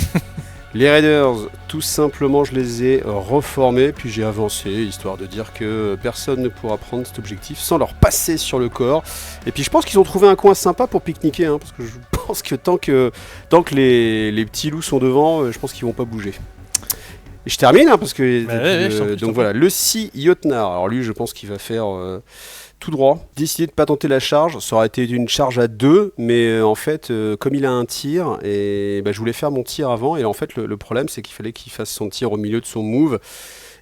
Les Raiders, tout simplement, je les ai reformés, puis j'ai avancé, histoire de dire que personne ne pourra prendre cet objectif sans leur passer sur le corps. Et puis je pense qu'ils ont trouvé un coin sympa pour pique-niquer, hein, parce que je pense que tant que les petits loups sont devant, je pense qu'ils vont pas bouger. Et je termine, hein, parce que... donc voilà, le 6 Jotnar, alors lui je pense qu'il va faire... tout droit, décidé de pas tenter la charge, ça aurait été une charge à 2, mais en fait, comme il a un tir, et je voulais faire mon tir avant, et en fait, le problème, c'est qu'il fallait qu'il fasse son tir au milieu de son move,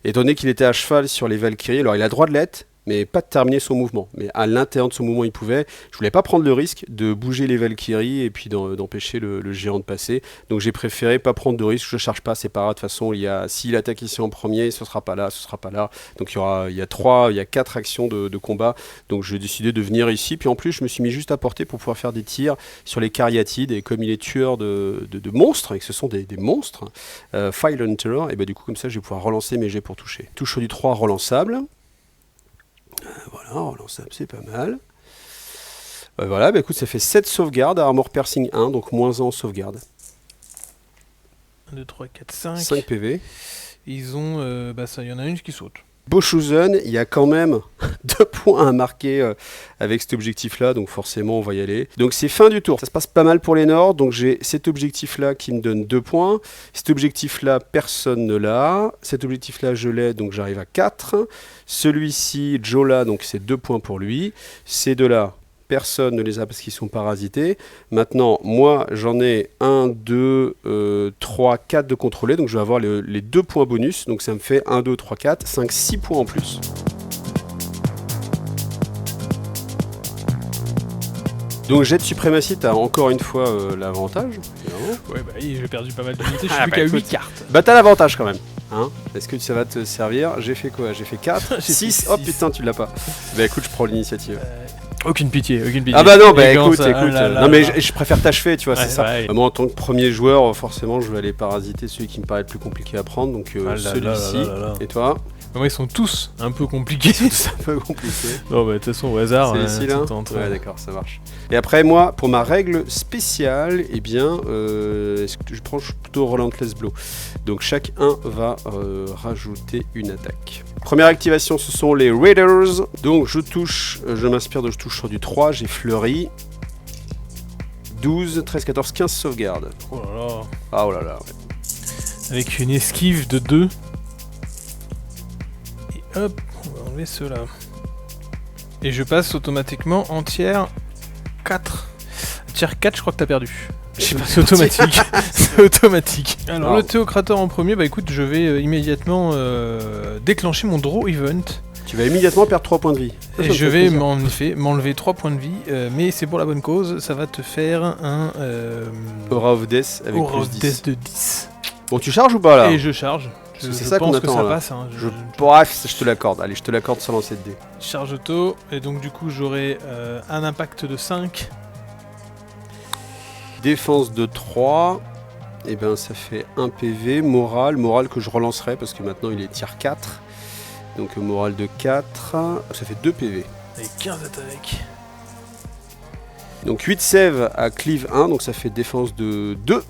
étant donné qu'il était à cheval sur les Valkyries, alors il a le droit de l'être, mais pas de terminer son mouvement, mais à l'intérieur de son mouvement, il pouvait. Je voulais pas prendre le risque de bouger les Valkyries et puis d'empêcher le géant de passer, donc j'ai préféré pas prendre de risque, je charge pas, c'est pas grave, de toute façon, s'il attaque ici en premier, ce sera pas là, donc il y a 4 actions de combat, donc j'ai décidé de venir ici, puis en plus je me suis mis juste à portée pour pouvoir faire des tirs sur les Cariatides, et comme il est tueur de monstres, et que ce sont des monstres, File Hunter, et du coup comme ça je vais pouvoir relancer mes jets pour toucher. Touche sur du 3 relançable. Voilà, relançable, c'est pas mal. Voilà, écoute, ça fait 7 sauvegardes, Armor Piercing 1, donc moins 1 en sauvegarde. 1, 2, 3, 4, 5. 5 PV. Ils ont... il y en a une qui saute. Boschusen, il y a quand même 2 points à marquer avec cet objectif-là, donc forcément on va y aller. Donc c'est fin du tour, ça se passe pas mal pour les Nords, donc j'ai cet objectif-là qui me donne 2 points. Cet objectif-là, personne ne l'a. Cet objectif-là, je l'ai, donc j'arrive à 4. Celui-ci, Joe l'a, donc c'est 2 points pour lui. Ces deux-là, personne ne les a parce qu'ils sont parasités. Maintenant, moi, j'en ai 1, 2, 3, 4 de contrôlés. Donc, je vais avoir les 2 points bonus. Donc, ça me fait 1, 2, 3, 4, 5, 6 points en plus. Donc, jet de suprématie, tu as encore une fois l'avantage. Ouais, j'ai perdu pas mal d'unités. Je suis plus qu'à 8 cartes. Bah, t'as l'avantage quand même. Hein, est-ce que ça va te servir? J'ai fait quoi? J'ai fait 4, 6. Oh putain, tu l'as pas. Bah, écoute, je prends l'initiative. Aucune pitié. Ah bah non, écoute. Non mais je préfère t'achever, tu vois, c'est ça. Ouais. Moi en tant que premier joueur, forcément, je vais aller parasiter celui qui me paraît le plus compliqué à prendre, donc celui-ci. Et toi? Moi, ils sont tous un peu compliqués. C'est un peu compliqué. Non, de toute façon, au hasard. C'est ici là. Ouais, d'accord, ça marche. Et après, moi, pour ma règle spéciale, eh bien, je prends plutôt Relentless Blow. Donc chacun va rajouter une attaque. Première activation, ce sont les Raiders. Donc je touche sur du 3, j'ai fleuri. 12, 13, 14, 15 sauvegardes. Oh là là. Ah oh là là. Ouais. Avec une esquive de 2. Et hop, on va enlever ceux-là. Et je passe automatiquement en tiers 4. Tiers 4, je crois que t'as perdu. C'est automatique. C'est automatique. Alors le Théocrator en premier, bah écoute, je vais immédiatement déclencher mon draw event. Tu vas immédiatement perdre 3 points de vie. Et je vais en effet m'enlever 3 points de vie, mais c'est pour la bonne cause, ça va te faire un Aura of Death avec Aura plus of 10. Death de 10. Bon, tu charges ou pas là? Et je charge. C'est ça qu'on pense attend que ça là. passe. Hein. Bref, je te l'accorde. Allez, je te l'accorde sans lancer de dés. Charge auto, et donc du coup j'aurai un impact de 5. Défense de 3. Et ben ça fait 1 PV. Moral que je relancerai parce que maintenant il est tier 4. Donc moral de 4. Ça fait 2 PV. Et 15 attaques. Donc 8 save à cleave 1. Donc ça fait défense de 2.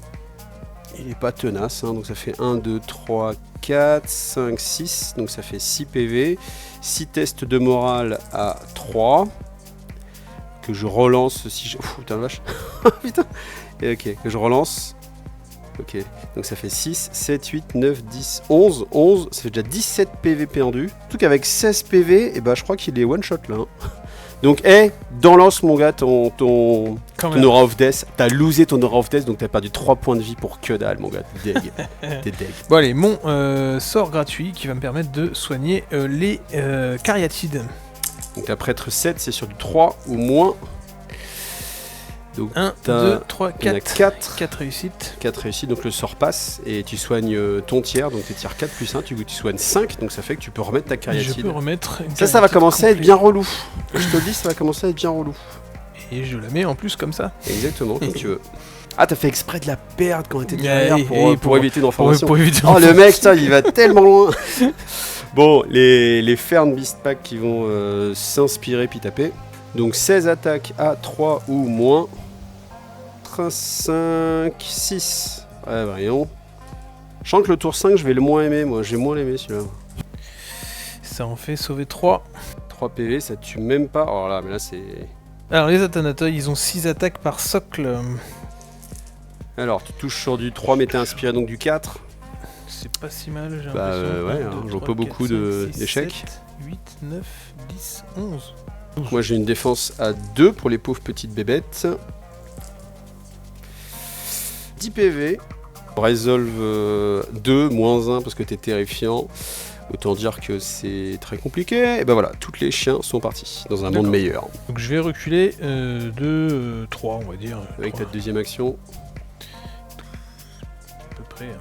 Il est pas tenace. Hein, donc ça fait 1, 2, 3, 4, 5, 6. Donc ça fait 6 PV. 6 tests de morale à 3. Que je relance si je... putain la vache. Putain. Et ok, que je relance. Ok, donc ça fait 6, 7, 8, 9, 10, 11. 11, ça fait déjà 17 PV perdus. Surtout qu'avec 16 PV, et bah, je crois qu'il est one shot là. Hein. Donc, dans l'os, mon gars, ton Aura of Death. T'as losé ton Aura of Death, donc t'as perdu 3 points de vie pour que dalle, mon gars. T'es deg. T'es deg. Bon, allez, mon sort gratuit qui va me permettre de soigner les cariatides. Donc, ta prêtre 7, c'est sur du 3 ou moins. Donc 1, 2, 3, 4. 4 réussites. 4 réussites, donc le sort passe et tu soignes ton tiers, donc t'es tiers 4 plus 1, tu soignes 5, donc ça fait que tu peux remettre ta cariatide. Je peux remettre une ça va commencer à être bien relou. Je te le dis, ça va commencer à être bien relou. Et je la mets en plus comme ça. Exactement, comme tu veux. Ah, t'as fait exprès de la perdre quand t'étais derrière pour éviter une information. Pour éviter oh, le mec, ça, il va tellement loin. Bon, les Fern Beast Pack qui vont s'inspirer puis taper. Donc 16 attaques à 3 ou moins. 5, 6. Ouais, voyons. Je sens que le tour 5, je vais le moins aimer, moi. J'ai moins l'aimé celui-là. Ça en fait sauver 3. 3 PV, ça tue même pas. Oh là, mais là, c'est... Alors, les Athanatoi, ils ont 6 attaques par socle. Alors, tu touches sur du 3, mais t'es inspiré donc du 4. C'est pas si mal, j'ai bah, l'impression. ouais, je vois pas beaucoup d'échecs. 8, 9, 10, 11. Moi, j'ai une défense à 2 pour les pauvres petites bébêtes. 10 PV. Resolve 2, moins 1 parce que t'es terrifiant. Autant dire que c'est très compliqué. Et ben voilà, tous les chiens sont partis dans un monde meilleur. Donc je vais reculer de 3, on va dire. Avec 3. Ta deuxième action. À peu près, hein.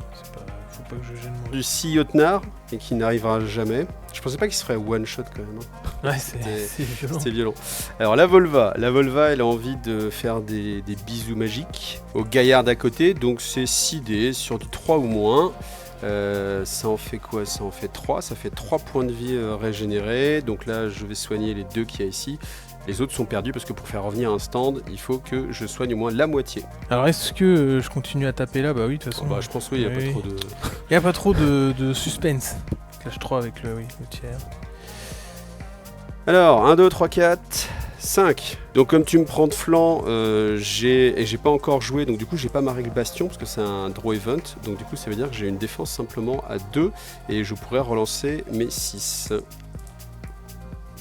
Faut pas que je gêne mon... Du Siotnar, et qui n'arrivera jamais. Je pensais pas qu'il se ferait one shot quand même. Hein. Ouais, c'est violent. C'était violent. Alors la Volva, elle a envie de faire des bisous magiques au gaillard d'à côté. Donc c'est 6 dés sur du 3 ou moins. Ça en fait quoi? Ça en fait 3. Ça fait 3 points de vie régénérés. Donc là, je vais soigner les 2 qu'il y a ici. Les autres sont perdus parce que pour faire revenir un stand, il faut que je soigne au moins la moitié. Alors est-ce que je continue à taper là? Bah oui, de toute façon. Bah, je pense oui, il n'y a pas trop de... Il n'y a pas trop de suspense. Clash 3 avec le tiers. Alors, 1, 2, 3, 4, 5. Donc comme tu me prends de flanc, j'ai pas encore joué, donc du coup j'ai pas ma règle bastion parce que c'est un draw event. Donc du coup ça veut dire que j'ai une défense simplement à 2 et je pourrais relancer mes 6.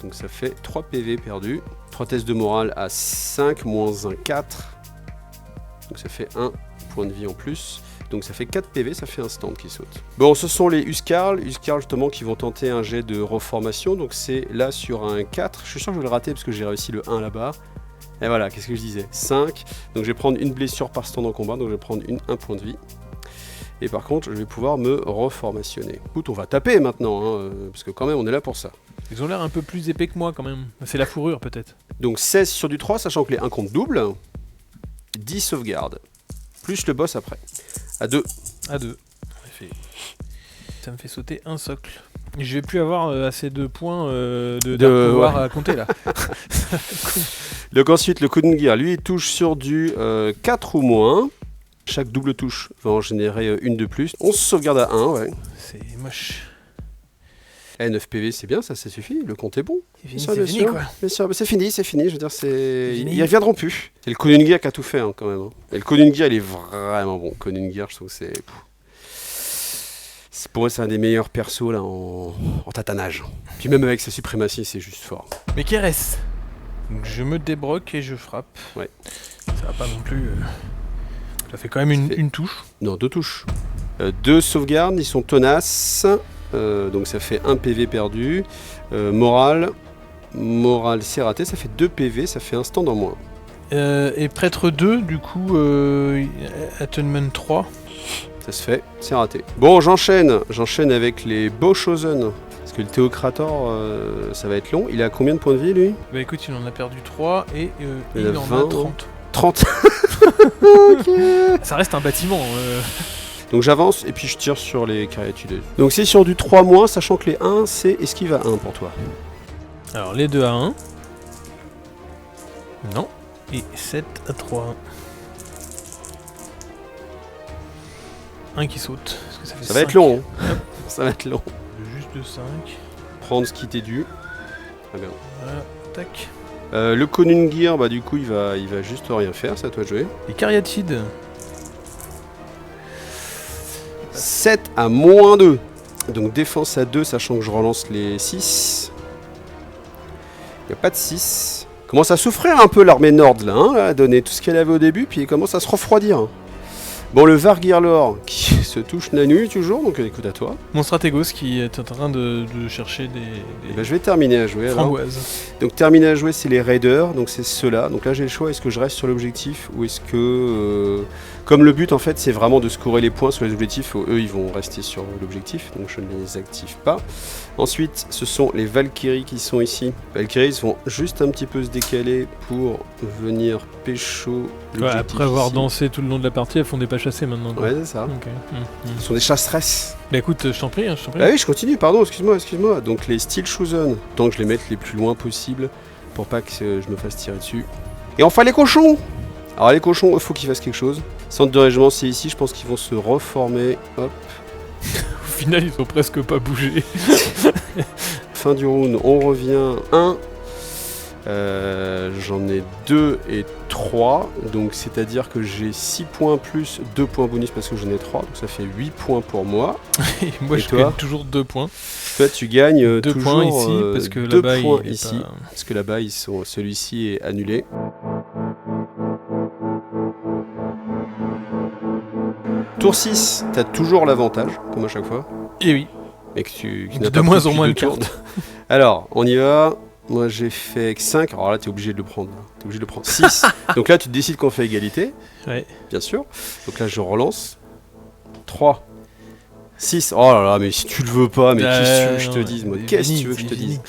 Donc ça fait 3 PV perdus. 3 tests de morale à 5, moins 1, 4. Donc ça fait 1 point de vie en plus. Donc ça fait 4 PV, ça fait un stand qui saute. Bon, ce sont les Huskarl justement qui vont tenter un jet de reformation. Donc c'est là sur un 4. Je suis sûr que je vais le rater parce que j'ai réussi le 1 là-bas. Et voilà, qu'est-ce que je disais? 5. Donc je vais prendre une blessure par stand en combat. Donc je vais prendre 1 point de vie. Et par contre, je vais pouvoir me reformationner. Écoute, on va taper maintenant, hein, parce que quand même, on est là pour ça. Ils ont l'air un peu plus épais que moi quand même. C'est la fourrure peut-être. Donc 16 sur du 3, sachant que les 1 comptent double. 10 sauvegardes. Plus le boss après. À 2. À 2. En effet. Ça me fait sauter un socle. Et je vais plus avoir assez de points de pouvoir à compter là. Donc ensuite, le Kunungir, lui, il touche sur du 4 ou moins. Chaque double touche va en générer une de plus. On se sauvegarde à 1, ouais. C'est moche. 9 PV, c'est bien, ça suffit, le compte est bon. C'est fini, Ça, bien c'est fini sûr. quoi. Bien sûr, c'est fini, je veux dire, Fini. ils reviendront plus. C'est le Konungia qui a tout fait, hein, quand même. Hein. Et le Konungia, il est vraiment bon. Konungia, je trouve que pour moi, c'est un des meilleurs persos là, en tatanage. Puis même avec sa suprématie, c'est juste fort. Mais Keres. Donc je me débroque et je frappe. Ouais. Ça va pas non plus... Ça fait quand même une touche. Non, 2 touches. 2 sauvegardes, ils sont tenaces. Donc ça fait 1 PV perdu. Moral, c'est raté, ça fait 2 PV, ça fait un stand en moins. Et prêtre 2, du coup, Attunement 3. Ça se fait, c'est raté. Bon, j'enchaîne avec les Boschosen. Parce que le Théocrator, ça va être long. Il a combien de points de vie, lui? Bah écoute, il en a perdu 3 et Il il a en 20, a 30. 30. Ok. Ça reste un bâtiment. Donc j'avance et puis je tire sur les cariatideuses. Donc c'est sur du 3-, sachant que les 1, c'est esquive à 1 pour toi. Alors les 2 à 1. Non. Et 7 à 3. Un qui saute. Parce que ça fait Ça va 5. être long. Hein. Ça va être long. Juste de 5. Prendre ce qui t'est dû. Très bien. Voilà. Tac. Le Konungir, bah du coup il va juste rien faire, c'est à toi de jouer. Les cariatides. 7 à -2. Donc défense à 2, sachant que je relance les 6. Il n'y a pas de 6. Commence à souffrir un peu l'armée Nord là, hein, à donner tout ce qu'elle avait au début, puis il commence à se refroidir. Bon, le Vargirlor qui se touche Nanu toujours, donc écoute à toi. Mon stratégos qui est en train de chercher des Et ben, je vais terminer à jouer alors. framboises. Donc terminer à jouer, c'est les raiders, donc c'est ceux-là. Donc là j'ai le choix, est-ce que je reste sur l'objectif ou est-ce que... comme le but en fait c'est vraiment de scorer les points sur les objectifs, eux ils vont rester sur l'objectif, donc je ne les active pas. Ensuite ce sont les Valkyries qui sont ici. Les Valkyries ils vont juste un petit peu se décaler pour venir pécho l'objectif. Après avoir ici. dansé tout le long de la partie, elles font des pas chassés maintenant. quoi. Ouais c'est ça. Ok. Ce sont des chasseresses. Bah écoute, je t'en prie, je t'en prie. Ah oui je continue, pardon, excuse-moi. Donc les Steel Chosen, tant que je les mette les plus loin possible pour pas que je me fasse tirer dessus. Et enfin les cochons. Alors les cochons, il faut qu'ils fassent quelque chose. Centre de régiment, c'est ici, je pense qu'ils vont se reformer. Hop. Au final, ils ont presque pas bougé. Fin du round, on revient 1. J'en ai 2 et 3. Donc c'est-à-dire que j'ai 6 points plus 2 points bonus parce que j'en ai 3. Donc ça fait 8 points pour moi. Et moi, Et je toi gagne toujours 2 poins. Toi tu gagnes 2 toujours points ici, parce que 2 là-bas, points il est ici. pas... Parce que là-bas, celui-ci est annulé. Tour 6, t'as toujours l'avantage, comme à chaque fois. Et oui. Mais que tu De moins en moins de tours. cartes. Alors, on y va. Moi, j'ai fait 5. Alors là, t'es obligé de le prendre. T'es obligé de le prendre. 6. Donc là, tu décides qu'on fait égalité. Ouais. Bien sûr. Donc là, je relance. 3. 6. Oh là là, mais si tu le veux pas, mais qu'est-ce que tu veux que je te dise, moi? Qu'est-ce que tu veux que je te dise?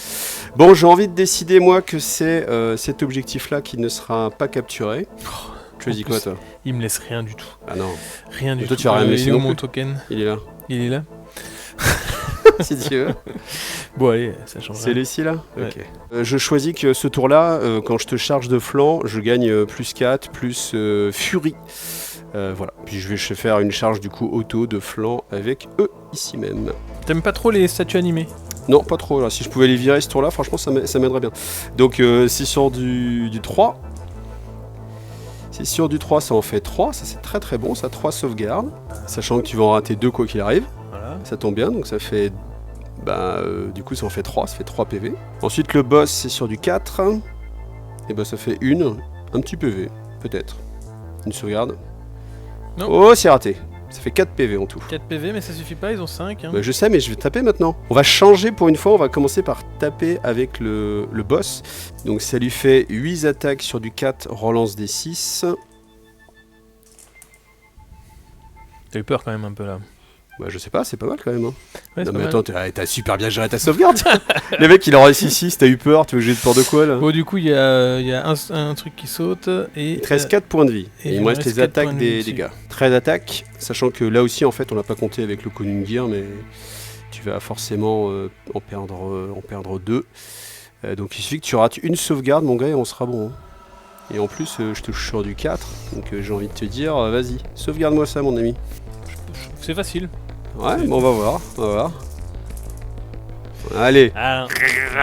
Bon, j'ai envie de décider, moi, que c'est cet objectif-là qui ne sera pas capturé. Tu as dit quoi, toi? Il me laisse rien du tout. Ah non. Rien du Toi, tout. tu vas rien me laisser Il est où non mon plus. token? Il est là. Il est là. Si tu veux. Bon, allez, ça change C'est rien. Lucie là. Ouais. Ok. Je choisis que ce tour-là, quand je te charge de flanc, je gagne plus 4, plus furie. Voilà. Puis je vais faire une charge du coup auto de flanc avec eux ici même. T'aimes pas trop les statues animées? Non, pas trop. Là. Si je pouvais les virer ce tour-là, franchement, ça m'aiderait bien. Donc, c'est sur du 3. C'est sur du 3, ça en fait 3. Ça, c'est très très bon. Ça, 3 sauvegardes. Sachant que tu vas en rater 2 quoi qu'il arrive. Voilà. Ça tombe bien. Donc, ça fait. Du coup, ça en fait 3. Ça fait 3 PV. Ensuite, le boss, c'est sur du 4. Et bah, ça fait un petit PV. Peut-être. Une sauvegarde. Non. Oh, c'est raté. Ça fait 4 PV en tout. 4 PV, mais ça suffit pas, ils ont 5. Hein. Bah, je sais, mais je vais taper maintenant. On va changer pour une fois, on va commencer par taper avec le boss. Donc ça lui fait 8 attaques sur du 4, relance des 6. T'as eu peur quand même un peu là. Bah je sais pas, c'est pas mal quand même. Hein. Ouais, Non c'est mais pas attends, t'as super bien géré ta sauvegarde. Les mecs, il en reste 6, t'as eu peur, tu veux que j'ai de peur de quoi là? Bon, du coup, il y a un truc qui saute et. Il te reste 4 points de vie. et Et il il me me reste reste les 4 points attaques de vie des dessus. dégâts. 13 attaques, sachant que là aussi en fait on n'a pas compté avec le Konungir, mais tu vas forcément en perdre 2. Donc il suffit que tu rates une sauvegarde mon gars et on sera bon. Hein. Et en plus je touche sur du 4, donc j'ai envie de te dire, vas-y, sauvegarde-moi ça mon ami. C'est facile. Ouais, bon, on va voir, Allez. Ah,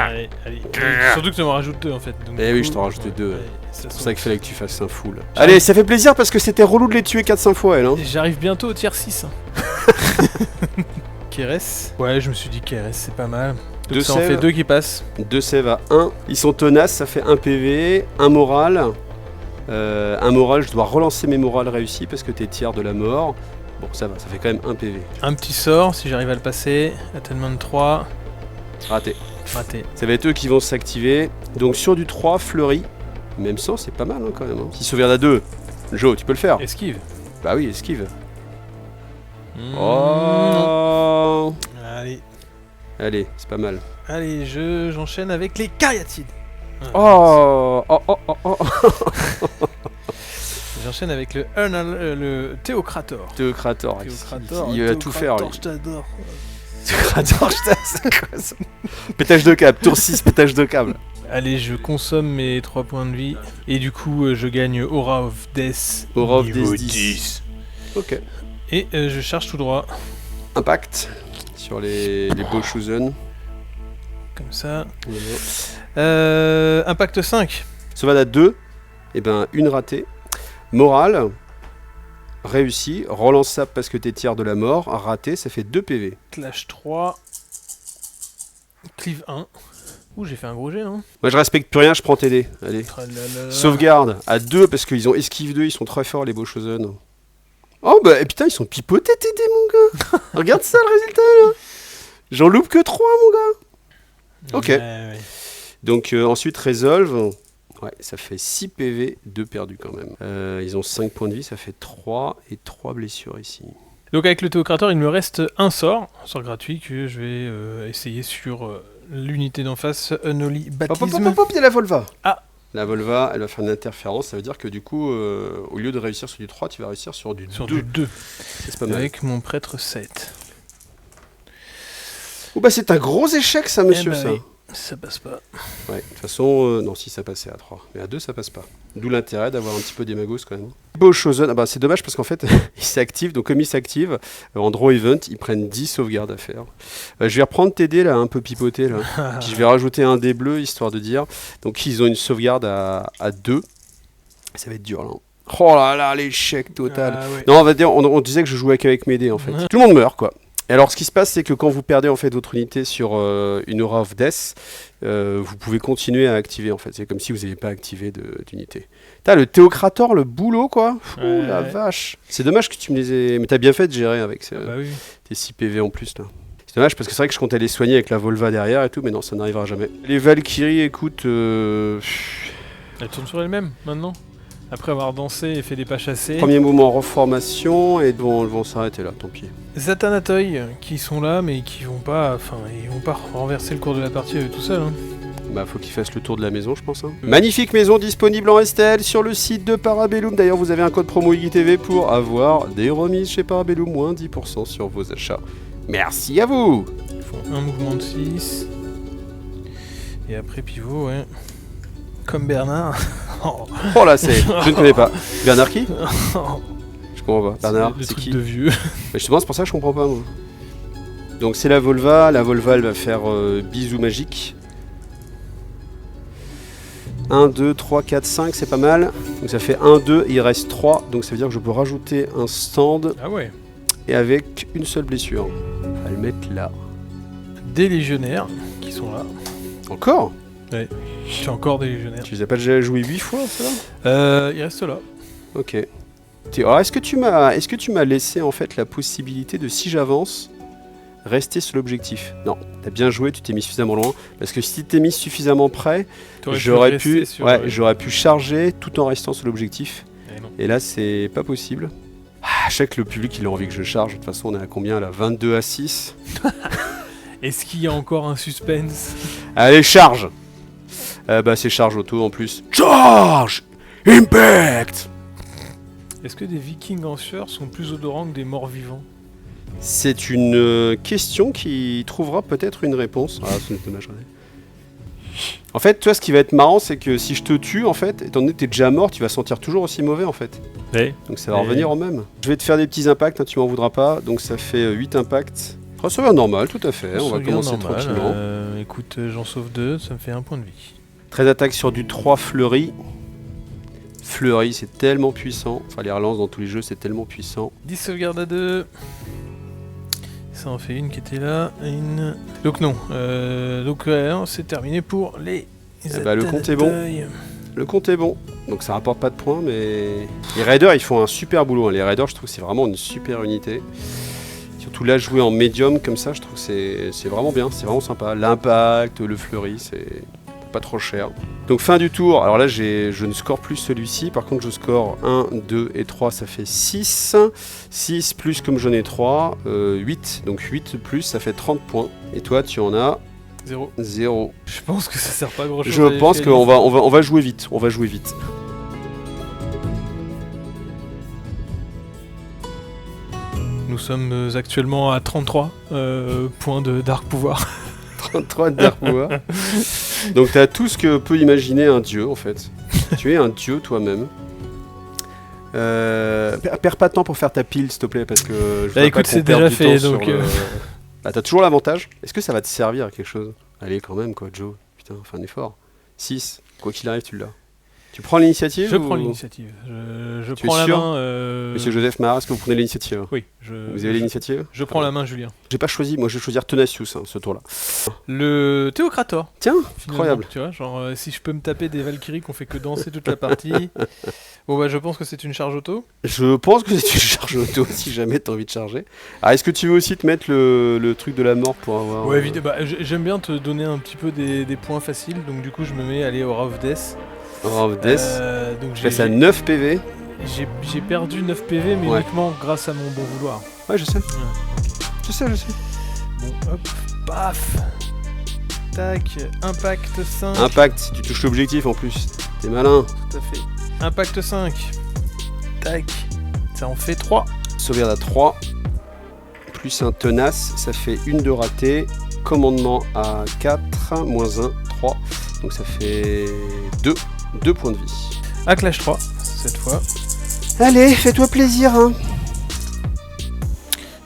allez. Surtout que tu m'en rajoutes 2 en fait. Donc, Eh oui, je t'en rajoutais 2. C'est C'est pour ça qu'il fallait que tu fasses un full. Allez, ça fait plaisir parce que c'était relou de les tuer 4-5 fois, elle. Hein. J'arrive bientôt au tier 6. Keres. Ouais, je me suis dit Keres, c'est pas mal. Donc ça en fait 2 qui passent. 2 sèves à 1. Ils sont tenaces, ça fait 1 PV, 1 moral. Un moral, je dois relancer mes morales réussis parce que t'es tiers de la mort. Bon, ça va, ça fait quand même 1 PV. Un petit sort, si j'arrive à le passer. Attenement 3. Raté. Raté. Ça va être eux qui vont s'activer. Donc sur du 3, fleuri. Même 100, c'est pas mal hein, quand même. Hein. Si sauvegarde à 2, Joe, tu peux le faire. Esquive. Bah oui, esquive. Oh. Allez. Allez, c'est pas mal. Allez, j'enchaîne avec les cariatides. Oh. J'enchaîne avec le Théocrator. Théocrator. Théocrator. Il va tout faire lui. Je t'adore. Théocrator, c'est quoi ça? Pétage de câble, tour 6, pétage de câble. Allez, je consomme mes 3 points de vie. Et du coup, je gagne Aura of Death. Aura of niveau Death 10. Ok. Et je charge tout droit. Impact sur les Boshuzen. Comme ça. Impact 5. Sauvegarde à 2. Et ben, une ratée. Morale. Réussi. Relançable parce que t'es tiers de la mort. Raté, ça fait 2 PV. Clash 3. Cleave 1. Ouh, j'ai fait un gros jet, non? Moi, je respecte plus rien, je prends TD. Allez. Tralala. Sauvegarde à 2 parce qu'ils ont esquive 2, ils sont très forts les Boshuzen. Oh bah, et putain, ils sont pipotés TD, mon gars. Regarde ça, le résultat, là. J'en loupe que 3, mon gars. Ok. Ouais. Donc ensuite Resolve, ouais, ça fait 6 PV, 2 perdus quand même. Ils ont 5 points de vie, ça fait 3 et 3 blessures ici. Donc avec le Théocrator, il me reste un sort gratuit que je vais essayer sur l'unité d'en face, Unholy Baptism. Hop, il y a la Volva. Ah. La Volva, elle va faire une interférence, ça veut dire que du coup, au lieu de réussir sur du 3, tu vas réussir sur du 2. Sur du 2. C'est pas mal. Avec mon prêtre 7. Oh bah c'est un gros échec ça, monsieur, ça. Oui. Ça passe pas. Ouais, de toute façon, non, si ça passait à 3. Mais à 2, ça passe pas. D'où l'intérêt d'avoir un petit peu des magos quand même. Boshuzen, ah bah c'est dommage parce qu'en fait, ils s'activent. Donc comme ils s'activent, en draw event, ils prennent 10 sauvegardes à faire. Je vais reprendre TD là, un peu pipoté là. Puis je vais rajouter un dé bleu, histoire de dire. Donc ils ont une sauvegarde à 2. Ça va être dur là. Oh là là, l'échec total. Ah, ouais. Non, on va dire, on disait que je jouais qu'avec mes dés en fait. Tout le monde meurt quoi. Et alors, ce qui se passe, c'est que quand vous perdez en fait votre unité sur une Aura of Death, vous pouvez continuer à activer en fait. C'est comme si vous n'aviez pas activé d'unité. T'as le Théocrator, le boulot quoi. Fou, la vache. C'est dommage que tu me les aies. Mais t'as bien fait de gérer avec oui. tes 6 PV en plus là. C'est dommage parce que c'est vrai que je comptais les soigner avec la Volva derrière et tout, mais non, ça n'arrivera jamais. Les Valkyries, écoute. Elles tournent sur elles-mêmes maintenant. Après avoir dansé et fait des pas chassés. Premier mouvement reformation et elles vont s'arrêter là, tant pis. Zatanatoy qui sont là mais qui vont pas, ils vont pas renverser le cours de la partie tout seuls. Hein. Bah faut qu'ils fassent le tour de la maison je pense. Hein. Magnifique maison disponible en STL sur le site de Parabellum. D'ailleurs vous avez un code promo IGTV pour avoir des remises chez Parabellum, moins 10% sur vos achats. Merci à vous. Ils font un mouvement de 6. Et après pivot, ouais. Comme Bernard. Oh là c'est... Je ne connais pas. Bernard qui? Je comprends pas. Bernard, c'est qui? De vieux. Mais justement c'est pour ça que je comprends pas moi. Donc c'est la Volva elle va faire bisou magique. 1, 2, 3, 4, 5, c'est pas mal. Donc ça fait 1, 2, et il reste 3. Donc ça veut dire que je peux rajouter un stand. Ah ouais. Et avec une seule blessure. On va le mettre là. Des légionnaires qui sont là. Encore? Ouais. J'ai encore des légionnaires. Tu les as pas déjà joué 8 fois, ça? Il reste là. Ok. Alors, est-ce que tu m'as laissé en fait la possibilité de, si j'avance, rester sur l'objectif? Non, t'as bien joué, tu t'es mis suffisamment loin. Parce que si tu t'es mis suffisamment près, j'aurais pu charger tout en restant sur l'objectif. Et là, c'est pas possible. Je sais que le public, il a envie que je charge. De toute façon, on est à combien là? 22 à 6. Est-ce qu'il y a encore un suspense? Allez, charge! Bah, c'est charge auto en plus. Charge! Impact! Est-ce que des vikings en sueur sont plus odorants que des morts vivants? C'est une question qui trouvera peut-être une réponse. Ah, c'est dommage. En fait, toi, ce qui va être marrant, c'est que si je te tue, en fait, étant donné que t'es déjà mort, tu vas sentir toujours aussi mauvais, en fait. Oui. Donc ça va revenir au même. Je vais te faire des petits impacts, hein, tu m'en voudras pas. Donc ça fait 8 impacts. Sauvegarde normale, tout à fait. On va commencer Sauvegarde normale, tranquillement. Écoute, j'en sauve 2, ça me fait 1 point de vie. 13 attaques sur du 3 fleuri. Fleury, c'est tellement puissant. Enfin, les relances dans tous les jeux, c'est tellement puissant. 10 sauvegardes à 2. Ça en fait une qui était là. Une... Donc non. Donc c'est terminé pour les... le compte est bon. Le compte est bon. Donc ça rapporte pas de points, mais... Les raiders, ils font un super boulot. Hein. Les raiders, je trouve que c'est vraiment une super unité. Surtout là, jouer en médium comme ça, je trouve que c'est vraiment bien. C'est vraiment sympa. L'impact, le fleuri, c'est pas trop cher. Donc fin du tour. Alors là, je ne score plus celui-ci. Par contre, je score 1, 2 et 3, ça fait 6. 6 plus, comme j'en ai 3, 8. Donc 8 plus, ça fait 30 points. Et toi, tu en as 0. 0. Je pense que ça sert pas à grand chose. Je pense qu'on va jouer vite. On va jouer vite. Nous sommes actuellement à 33 points de Dark Pouvoir. 33 de Dark Pouvoir. Donc tu as tout ce que peut imaginer un dieu en fait. Tu es un dieu toi-même. Perds pas de temps pour faire ta pile s'il te plaît parce que je bah écoute, c'est déjà fait donc... Bah, t'as toujours l'avantage. Est-ce que ça va te servir à quelque chose? Allez quand même quoi Joe. Putain, fais un effort. 6. Quoi qu'il arrive tu l'as. Tu prends l'initiative? Je prends l'initiative. Je tu prends es la sûr main. Monsieur Joseph Marat, est-ce que vous prenez l'initiative? Oui. Vous avez l'initiative? Je prends la main, Julien. J'ai pas choisi, moi je vais choisir Tenacious ce tour-là. Le Théocrator. Tiens, incroyable. Tu vois, genre si je peux me taper des Valkyries qu'on fait que danser toute la partie. Bon bah je pense que c'est une charge auto. Je pense que c'est une charge auto si jamais t'as envie de charger. Alors est-ce que tu veux aussi te mettre le truc de la mort pour avoir... Ouais, évidemment. Bah, j'aime bien te donner un petit peu des points faciles, donc du coup je me mets aller au Rough Death. Rough Death. Donc je passe à 9 PV. J'ai perdu 9 PV mais uniquement grâce à mon bon vouloir. Ouais je sais. Je sais. Bon hop, paf. Tac, impact 5. Impact, si tu touches l'objectif en plus. T'es malin. Tout à fait. Impact 5. Tac. Ça en fait 3. Sauvegarde à 3. Plus un tenace, ça fait une de ratée. Commandement à 4. Moins 1, 3. Donc ça fait 2 points de vie. À Clash 3, cette fois. Allez, fais-toi plaisir hein.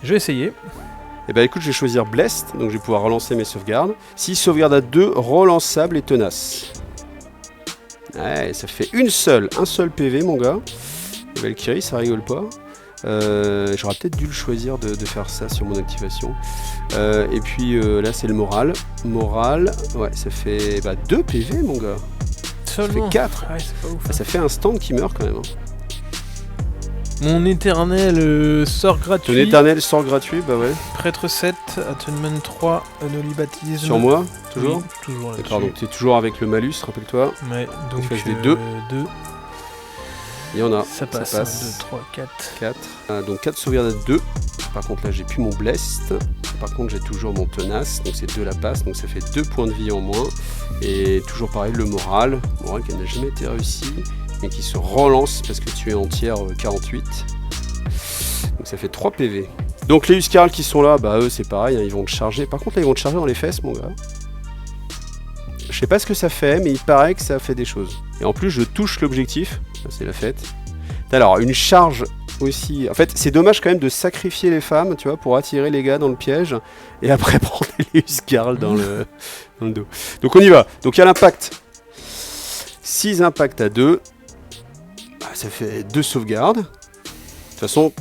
Je vais essayer. Eh ben écoute, je vais choisir Blessed, donc je vais pouvoir relancer mes sauvegardes. Si sauvegarde à 2, relançable et tenace. Ouais, ça fait un seul PV mon gars. Valkyrie, ça rigole pas. J'aurais peut-être dû le choisir de faire ça sur mon activation. Et puis là c'est le moral. Moral, ouais, ça fait 2 PV mon gars. Seulement. Ça fait 4. Ouais, c'est pas ouf. Ça fait un stand qui meurt quand même. Hein. Mon éternel sort gratuit. Ton éternel sort gratuit, bah ouais. Prêtre 7, Attunement 3, Unholy Baptism. Sur moi, toujours oui, toujours là-dessus. D'accord, donc t'es toujours avec le malus, rappelle-toi. Ouais, donc des 2. Il y en a. Ça passe. 1, 2, 3, 4. 4. Donc 4 sauvegardes à 2. Par contre là j'ai plus mon blessed. Par contre j'ai toujours mon tenace. Donc c'est 2 la passe. Donc ça fait 2 points de vie en moins. Et toujours pareil le moral. Moral qui n'a jamais été réussi. Mais qui se relance parce que tu es en tiers 48. Donc ça fait 3 PV. Donc les Huskarls qui sont là, bah eux c'est pareil, hein, ils vont te charger. Par contre là ils vont te charger dans les fesses mon gars. Je sais pas ce que ça fait, mais il paraît que ça fait des choses. Et en plus je touche l'objectif, c'est la fête. Alors une charge aussi, en fait c'est dommage quand même de sacrifier les femmes, tu vois, pour attirer les gars dans le piège, et après prendre les Huskarls dans le dos. Donc on y va, donc il y a l'impact. 6 impacts à 2. Ça fait 2 sauvegardes. De toute façon,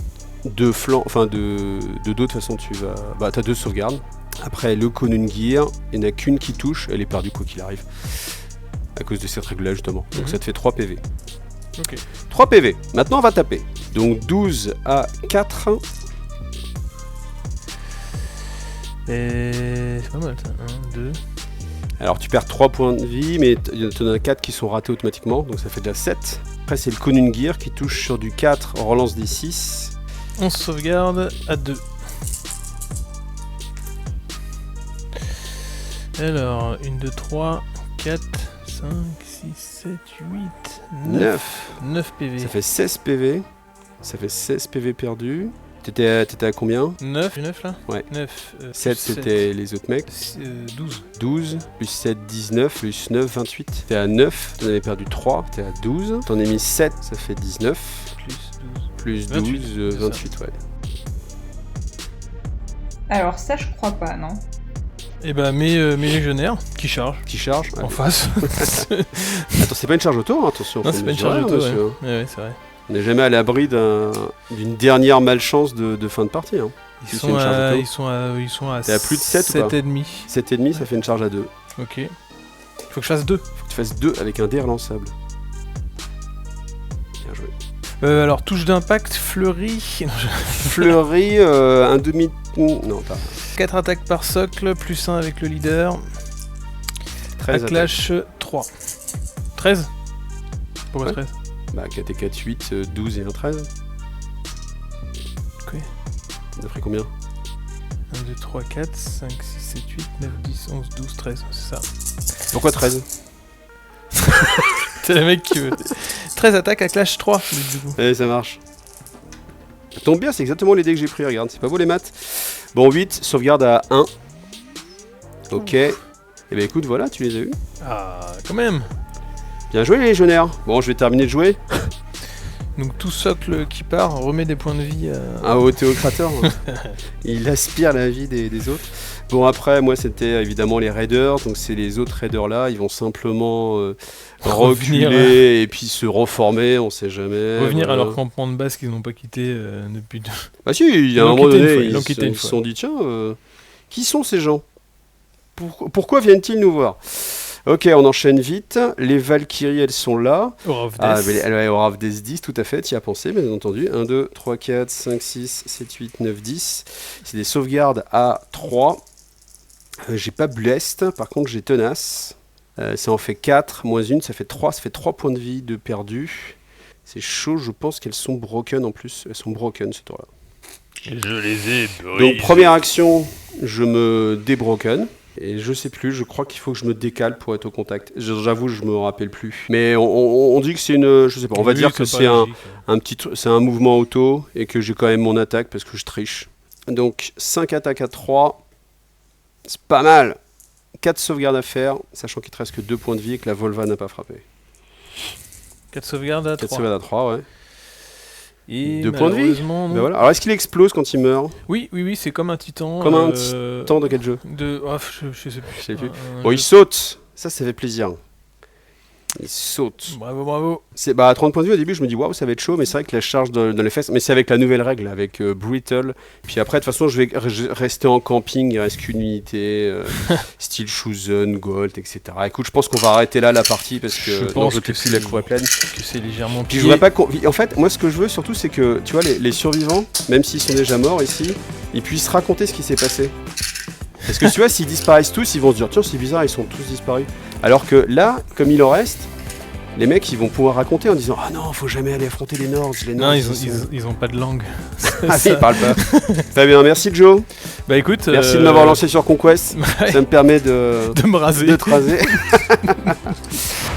de flanc, enfin de dos, de toute façon tu vas. Bah t'as 2 sauvegardes. Après le Konungir, il n'y en a qu'une qui touche, elle est perdue quoi qu'il arrive. À cause de cette règle-là justement. Donc ça te fait 3 PV. Ok. 3 PV. Maintenant on va taper. Donc 12 à 4. Et c'est pas mal ça. 1, 2. Alors tu perds 3 points de vie, mais tu en as 4 qui sont ratés automatiquement, donc ça fait déjà 7. Après c'est le Konungir qui touche sur du 4, on relance des 6. 11 sauvegardes à 2. Alors, 1, 2, 3, 4, 5, 6, 7, 8, 9 PV. Ça fait 16 PV. Ça fait 16 PV perdus. T'étais à combien? 9 là? Ouais. 9. 7 c'était les autres mecs. 12. 12, plus 7, 19, plus 9, 28. T'es à 9, t'en avais perdu 3, t'es à 12. T'en as mis 7, ça fait 19. Plus 12. Plus 12, 28, ouais. Alors ça, je crois pas, non. Et bah mes légionnaires qui chargent Qui charge. en face. Attends, c'est pas une charge auto, hein, attention. Non, faut c'est le pas une mesurer, charge auto, monsieur, ouais. hein. Ouais, c'est vrai. On n'est jamais à l'abri d'une dernière malchance de fin de partie. Hein. Ils Si c'est une charge auto. ils sont à T'es à plus de 7 ou pas 7,5. 7,5, ça fait une charge à 2. Ok. Faut que je fasse 2. Faut que tu fasses 2 avec un dé relançable. Bien joué. Alors, touche d'impact, fleurie. Fleury, un demi... Non, pas... 4 attaques par socle, plus 1 avec le leader. 13 Clash 3. 13 Pourquoi Ouais. 13 Bah 4 et 4, 8, 12 et 1, 13. Ok. Ça ferait combien? 1, 2, 3, 4, 5, 6, 7, 8, 9, 10, 11, 12, 13, c'est ça. Pourquoi 13? C'est le mec qui veut. 13 attaques à Clash 3, du coup. Allez, ça marche. Ça tombe bien, c'est exactement les dés que j'ai pris, regarde, c'est pas beau les maths. Bon, 8, sauvegarde à 1. Ok. Et bah écoute, voilà, tu les as eu. Ah, quand même. Bien joué les légionnaires. Bon, je vais terminer de jouer. Donc tout socle qui part remet des points de vie à... Un haut théocrateur. Il aspire la vie des autres. Bon, après, moi, c'était évidemment les raiders. Donc, c'est les autres raiders là. Ils vont simplement Revenir, reculer et puis se reformer. On sait jamais. revenir à voilà. leur campement de base qu'ils n'ont pas quitté depuis... Bah, si, il y a Ils un l'ont moment quitté une donné, fois, ils l'ont quitté une se fois. sont dit tiens, qui sont ces gens? Pourquoi viennent-ils nous voir? Ok, on enchaîne vite. Les Valkyries, elles sont là. Aura of Ah, Death. mais elles aura des 10, tout à fait, tu y as pensé, bien entendu. 1, 2, 3, 4, 5, 6, 7, 8, 9, 10. C'est des sauvegardes à 3. J'ai pas Blessed, par contre j'ai Tenace. Ça en fait 4, moins 1, ça fait 3. Ça fait 3 points de vie de perdu. C'est chaud, je pense qu'elles sont broken en plus. Elles sont broken ce tour-là. Je les ai Donc première action, je me débroken. Et je sais plus, je crois qu'il faut que je me décale pour être au contact. J'avoue, je me rappelle plus. Mais on dit que c'est une... Je sais pas, on va dire que c'est c'est un mouvement auto et que j'ai quand même mon attaque parce que je triche. Donc 5 attaques à 3, c'est pas mal. 4 sauvegardes à faire, sachant qu'il te reste que 2 points de vie et que la Volva n'a pas frappé. 4 sauvegardes à 4 3. sauvegardes à 3, ouais. Et 2 points de vie. malheureusement, non. Ben voilà. Alors est-ce qu'il explose quand il meurt? Oui, c'est comme un titan. Comme un titan de quel jeu? Je sais plus. Je sais plus. Un Bon, jeu. il saute. Ça fait plaisir. Il saute. Bravo. C'est à 30 points de vue au début, je me dis waouh, ça va être chaud, mais c'est vrai que la charge dans les fesses, mais c'est avec la nouvelle règle, avec Brutal. Puis après, de toute façon, je vais rester en camping, il reste qu'une unité, style Chosen, Gold, etc. Écoute, je pense qu'on va arrêter là la partie parce que Je pense que plus la cour est pleine. Que c'est légèrement Puis pillé. je voudrais pas en fait, moi ce que je veux surtout, c'est que tu vois, les survivants, même s'ils sont déjà morts ici, ils puissent raconter ce qui s'est passé. Parce que tu vois, s'ils disparaissent tous, ils vont se dire tiens, c'est bizarre, ils sont tous disparus. Alors que là, comme il en reste, les mecs ils vont pouvoir raconter en disant ah non, faut jamais aller affronter les Nords. Les Nords Non, sont- ils ont pas de langue. Ah oui, ils parlent pas. Très bien, merci Joe. Bah écoute. Merci de m'avoir lancé sur Conquest. Ouais, Ça me permet de de me raser. te raser.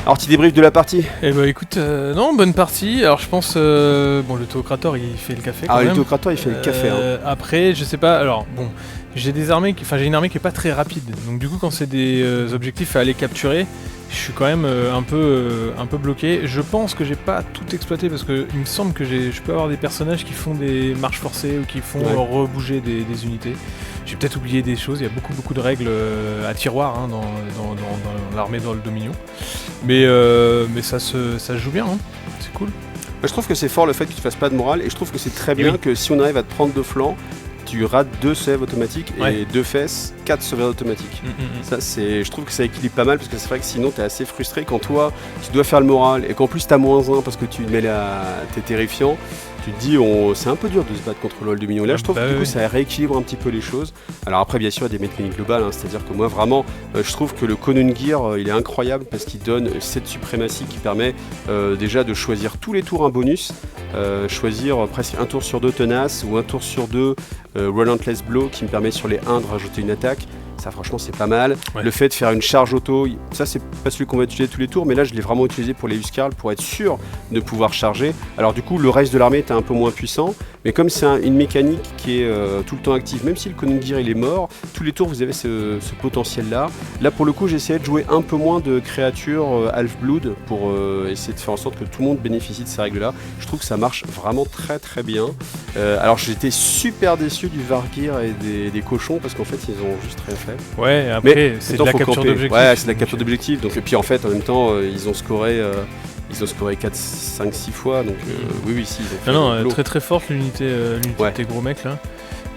Alors, petit débrief de la partie. Eh bah écoute, non, bonne partie. Alors je pense, bon, le Théocrator il fait le café quand Ah, le même. Théocrator il fait le café. Hein. Après, je sais pas. Alors bon, j'ai une armée qui est pas très rapide. Donc du coup, quand c'est des objectifs à aller capturer, je suis quand même un peu bloqué. Je pense que j'ai pas tout exploité parce que il me semble que je peux avoir des personnages qui font des marches forcées ou qui font Ouais. rebouger des unités. J'ai peut-être oublié des choses. Il y a beaucoup de règles à tiroir hein, dans l'armée dans le Dominion. Mais ça se joue bien. Hein. C'est cool. Je trouve que c'est fort le fait que tu fasses pas de morale et je trouve que c'est très bien oui. que si on arrive à te prendre de flanc, tu rates 2 sèves automatiques Ouais. et 2 fesses, 4 sauvegardes automatiques. Ça, je trouve que ça équilibre pas mal parce que c'est vrai que sinon t'es assez frustré quand toi tu dois faire le moral et qu'en plus t'as -1 parce que t'es terrifiant. Tu te dis, c'est un peu dur de se battre contre le Hall Dominion. Là, je trouve que du coup, ça rééquilibre un petit peu les choses. Alors après, bien sûr, il y a des mécaniques globales, hein, c'est-à-dire que moi, vraiment, je trouve que le Conan Gear, il est incroyable parce qu'il donne cette suprématie qui permet déjà de choisir tous les tours un bonus, choisir presque un tour sur 2 tenace ou un tour sur 2 Relentless Blow qui me permet sur les 1 de rajouter une attaque. Ça franchement c'est pas mal. Ouais. Le fait de faire une charge auto, ça c'est pas celui qu'on va utiliser tous les tours, mais là je l'ai vraiment utilisé pour les Huskarls pour être sûr de pouvoir charger. Alors du coup le reste de l'armée était un peu moins puissant, mais comme c'est une mécanique qui est tout le temps active, même si le Konungir il est mort, tous les tours vous avez ce potentiel là. Là pour le coup j'ai essayé de jouer un peu moins de créatures Half-Blood pour essayer de faire en sorte que tout le monde bénéficie de ces règles là. Je trouve que ça marche vraiment très très bien. Alors j'étais super déçu du Vargir et des cochons parce qu'en fait ils ont juste rien fait. Ouais, après c'est de la capture d'objectif. Ouais, c'est de la capture d'objectif. Donc, et puis en fait, en même temps, ils ont scoré 4, 5, 6 fois. Donc oui, si. Ils ont fait très très forte l'unité de tes gros mecs là.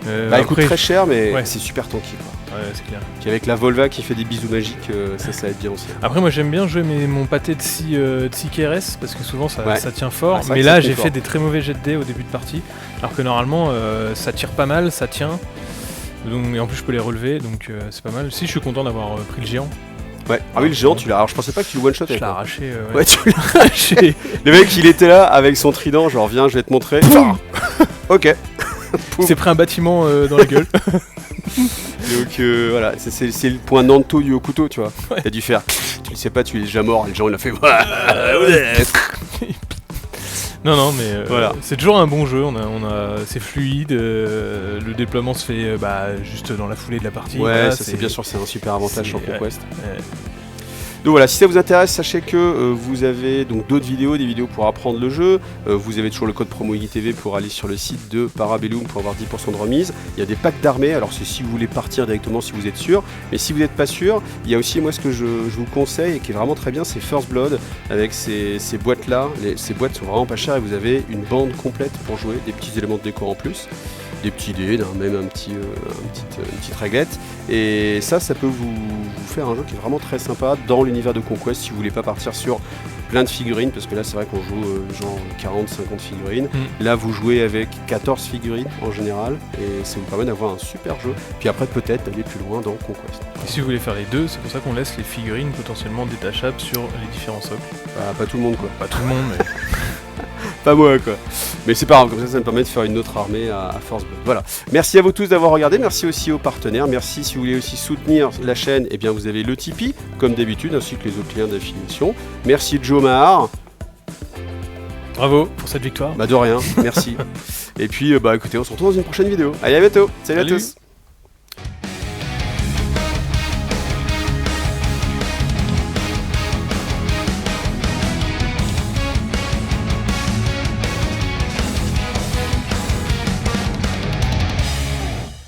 Elle coûte très cher, mais c'est super tanky quoi. Ouais, c'est clair. Puis avec la Volva qui fait des bisous magiques, ça aide bien aussi. Après, moi j'aime bien jouer mon pâté de 6 KRS parce que souvent ça tient fort. Ah, mais là, j'ai fait des très mauvais jets de dés au début de partie. Alors que normalement, ça tire pas mal, ça tient. Donc, et en plus, je peux les relever, donc c'est pas mal. Si, je suis content d'avoir pris le géant. Ouais. Ah oui, le géant, tu l'as. Alors je pensais pas que tu le one shot avec. Je l'ai arraché. Ouais, tu l'as arraché. Le mec, il était là avec son trident, genre viens, je vais te montrer. Ok. C'est pris un bâtiment dans la gueule. Donc voilà, c'est le point Nanto du haut couteau, tu vois. Ouais. T'as dû faire. Tu le sais pas, tu es déjà mort. Et le géant, il a fait. Non, mais voilà. C'est toujours un bon jeu. C'est fluide. Le déploiement se fait juste dans la foulée de la partie. Ouais, voilà, ça c'est bien sûr, c'est un super avantage sur Conquest. Ouais. Donc voilà, si ça vous intéresse, sachez que vous avez donc d'autres vidéos, des vidéos pour apprendre le jeu. Vous avez toujours le code promo IGTV pour aller sur le site de Parabellum pour avoir 10% de remise. Il y a des packs d'armée, alors c'est si vous voulez partir directement si vous êtes sûr. Mais si vous n'êtes pas sûr, il y a aussi moi ce que je vous conseille et qui est vraiment très bien, c'est First Blood avec ces boîtes-là. Ces boîtes sont vraiment pas chères et vous avez une bande complète pour jouer, des petits éléments de décor en plus. Des petits dés, même une petite réglette. Et ça peut vous faire un jeu qui est vraiment très sympa dans l'univers de Conquest si vous voulez pas partir sur plein de figurines, parce que là c'est vrai qu'on joue genre 40-50 figurines. Là vous jouez avec 14 figurines en général et ça vous permet d'avoir un super jeu. Puis après peut-être d'aller plus loin dans Conquest. Et si vous voulez faire les deux, c'est pour ça qu'on laisse les figurines potentiellement détachables sur les différents socles. Bah, pas tout le monde quoi. Pas tout le monde mais... Pas moi quoi. Mais c'est pas grave, comme ça me permet de faire une autre armée à Force Blood. Voilà. Merci à vous tous d'avoir regardé, merci aussi aux partenaires, merci si vous voulez aussi soutenir la chaîne, et bien vous avez le Tipeee, comme d'habitude, ainsi que les autres liens d'affiliation. Merci Joe Mahar. Bravo pour cette victoire. Bah de rien, merci. Et puis écoutez, on se retrouve dans une prochaine vidéo. Allez, à bientôt. Salut à tous.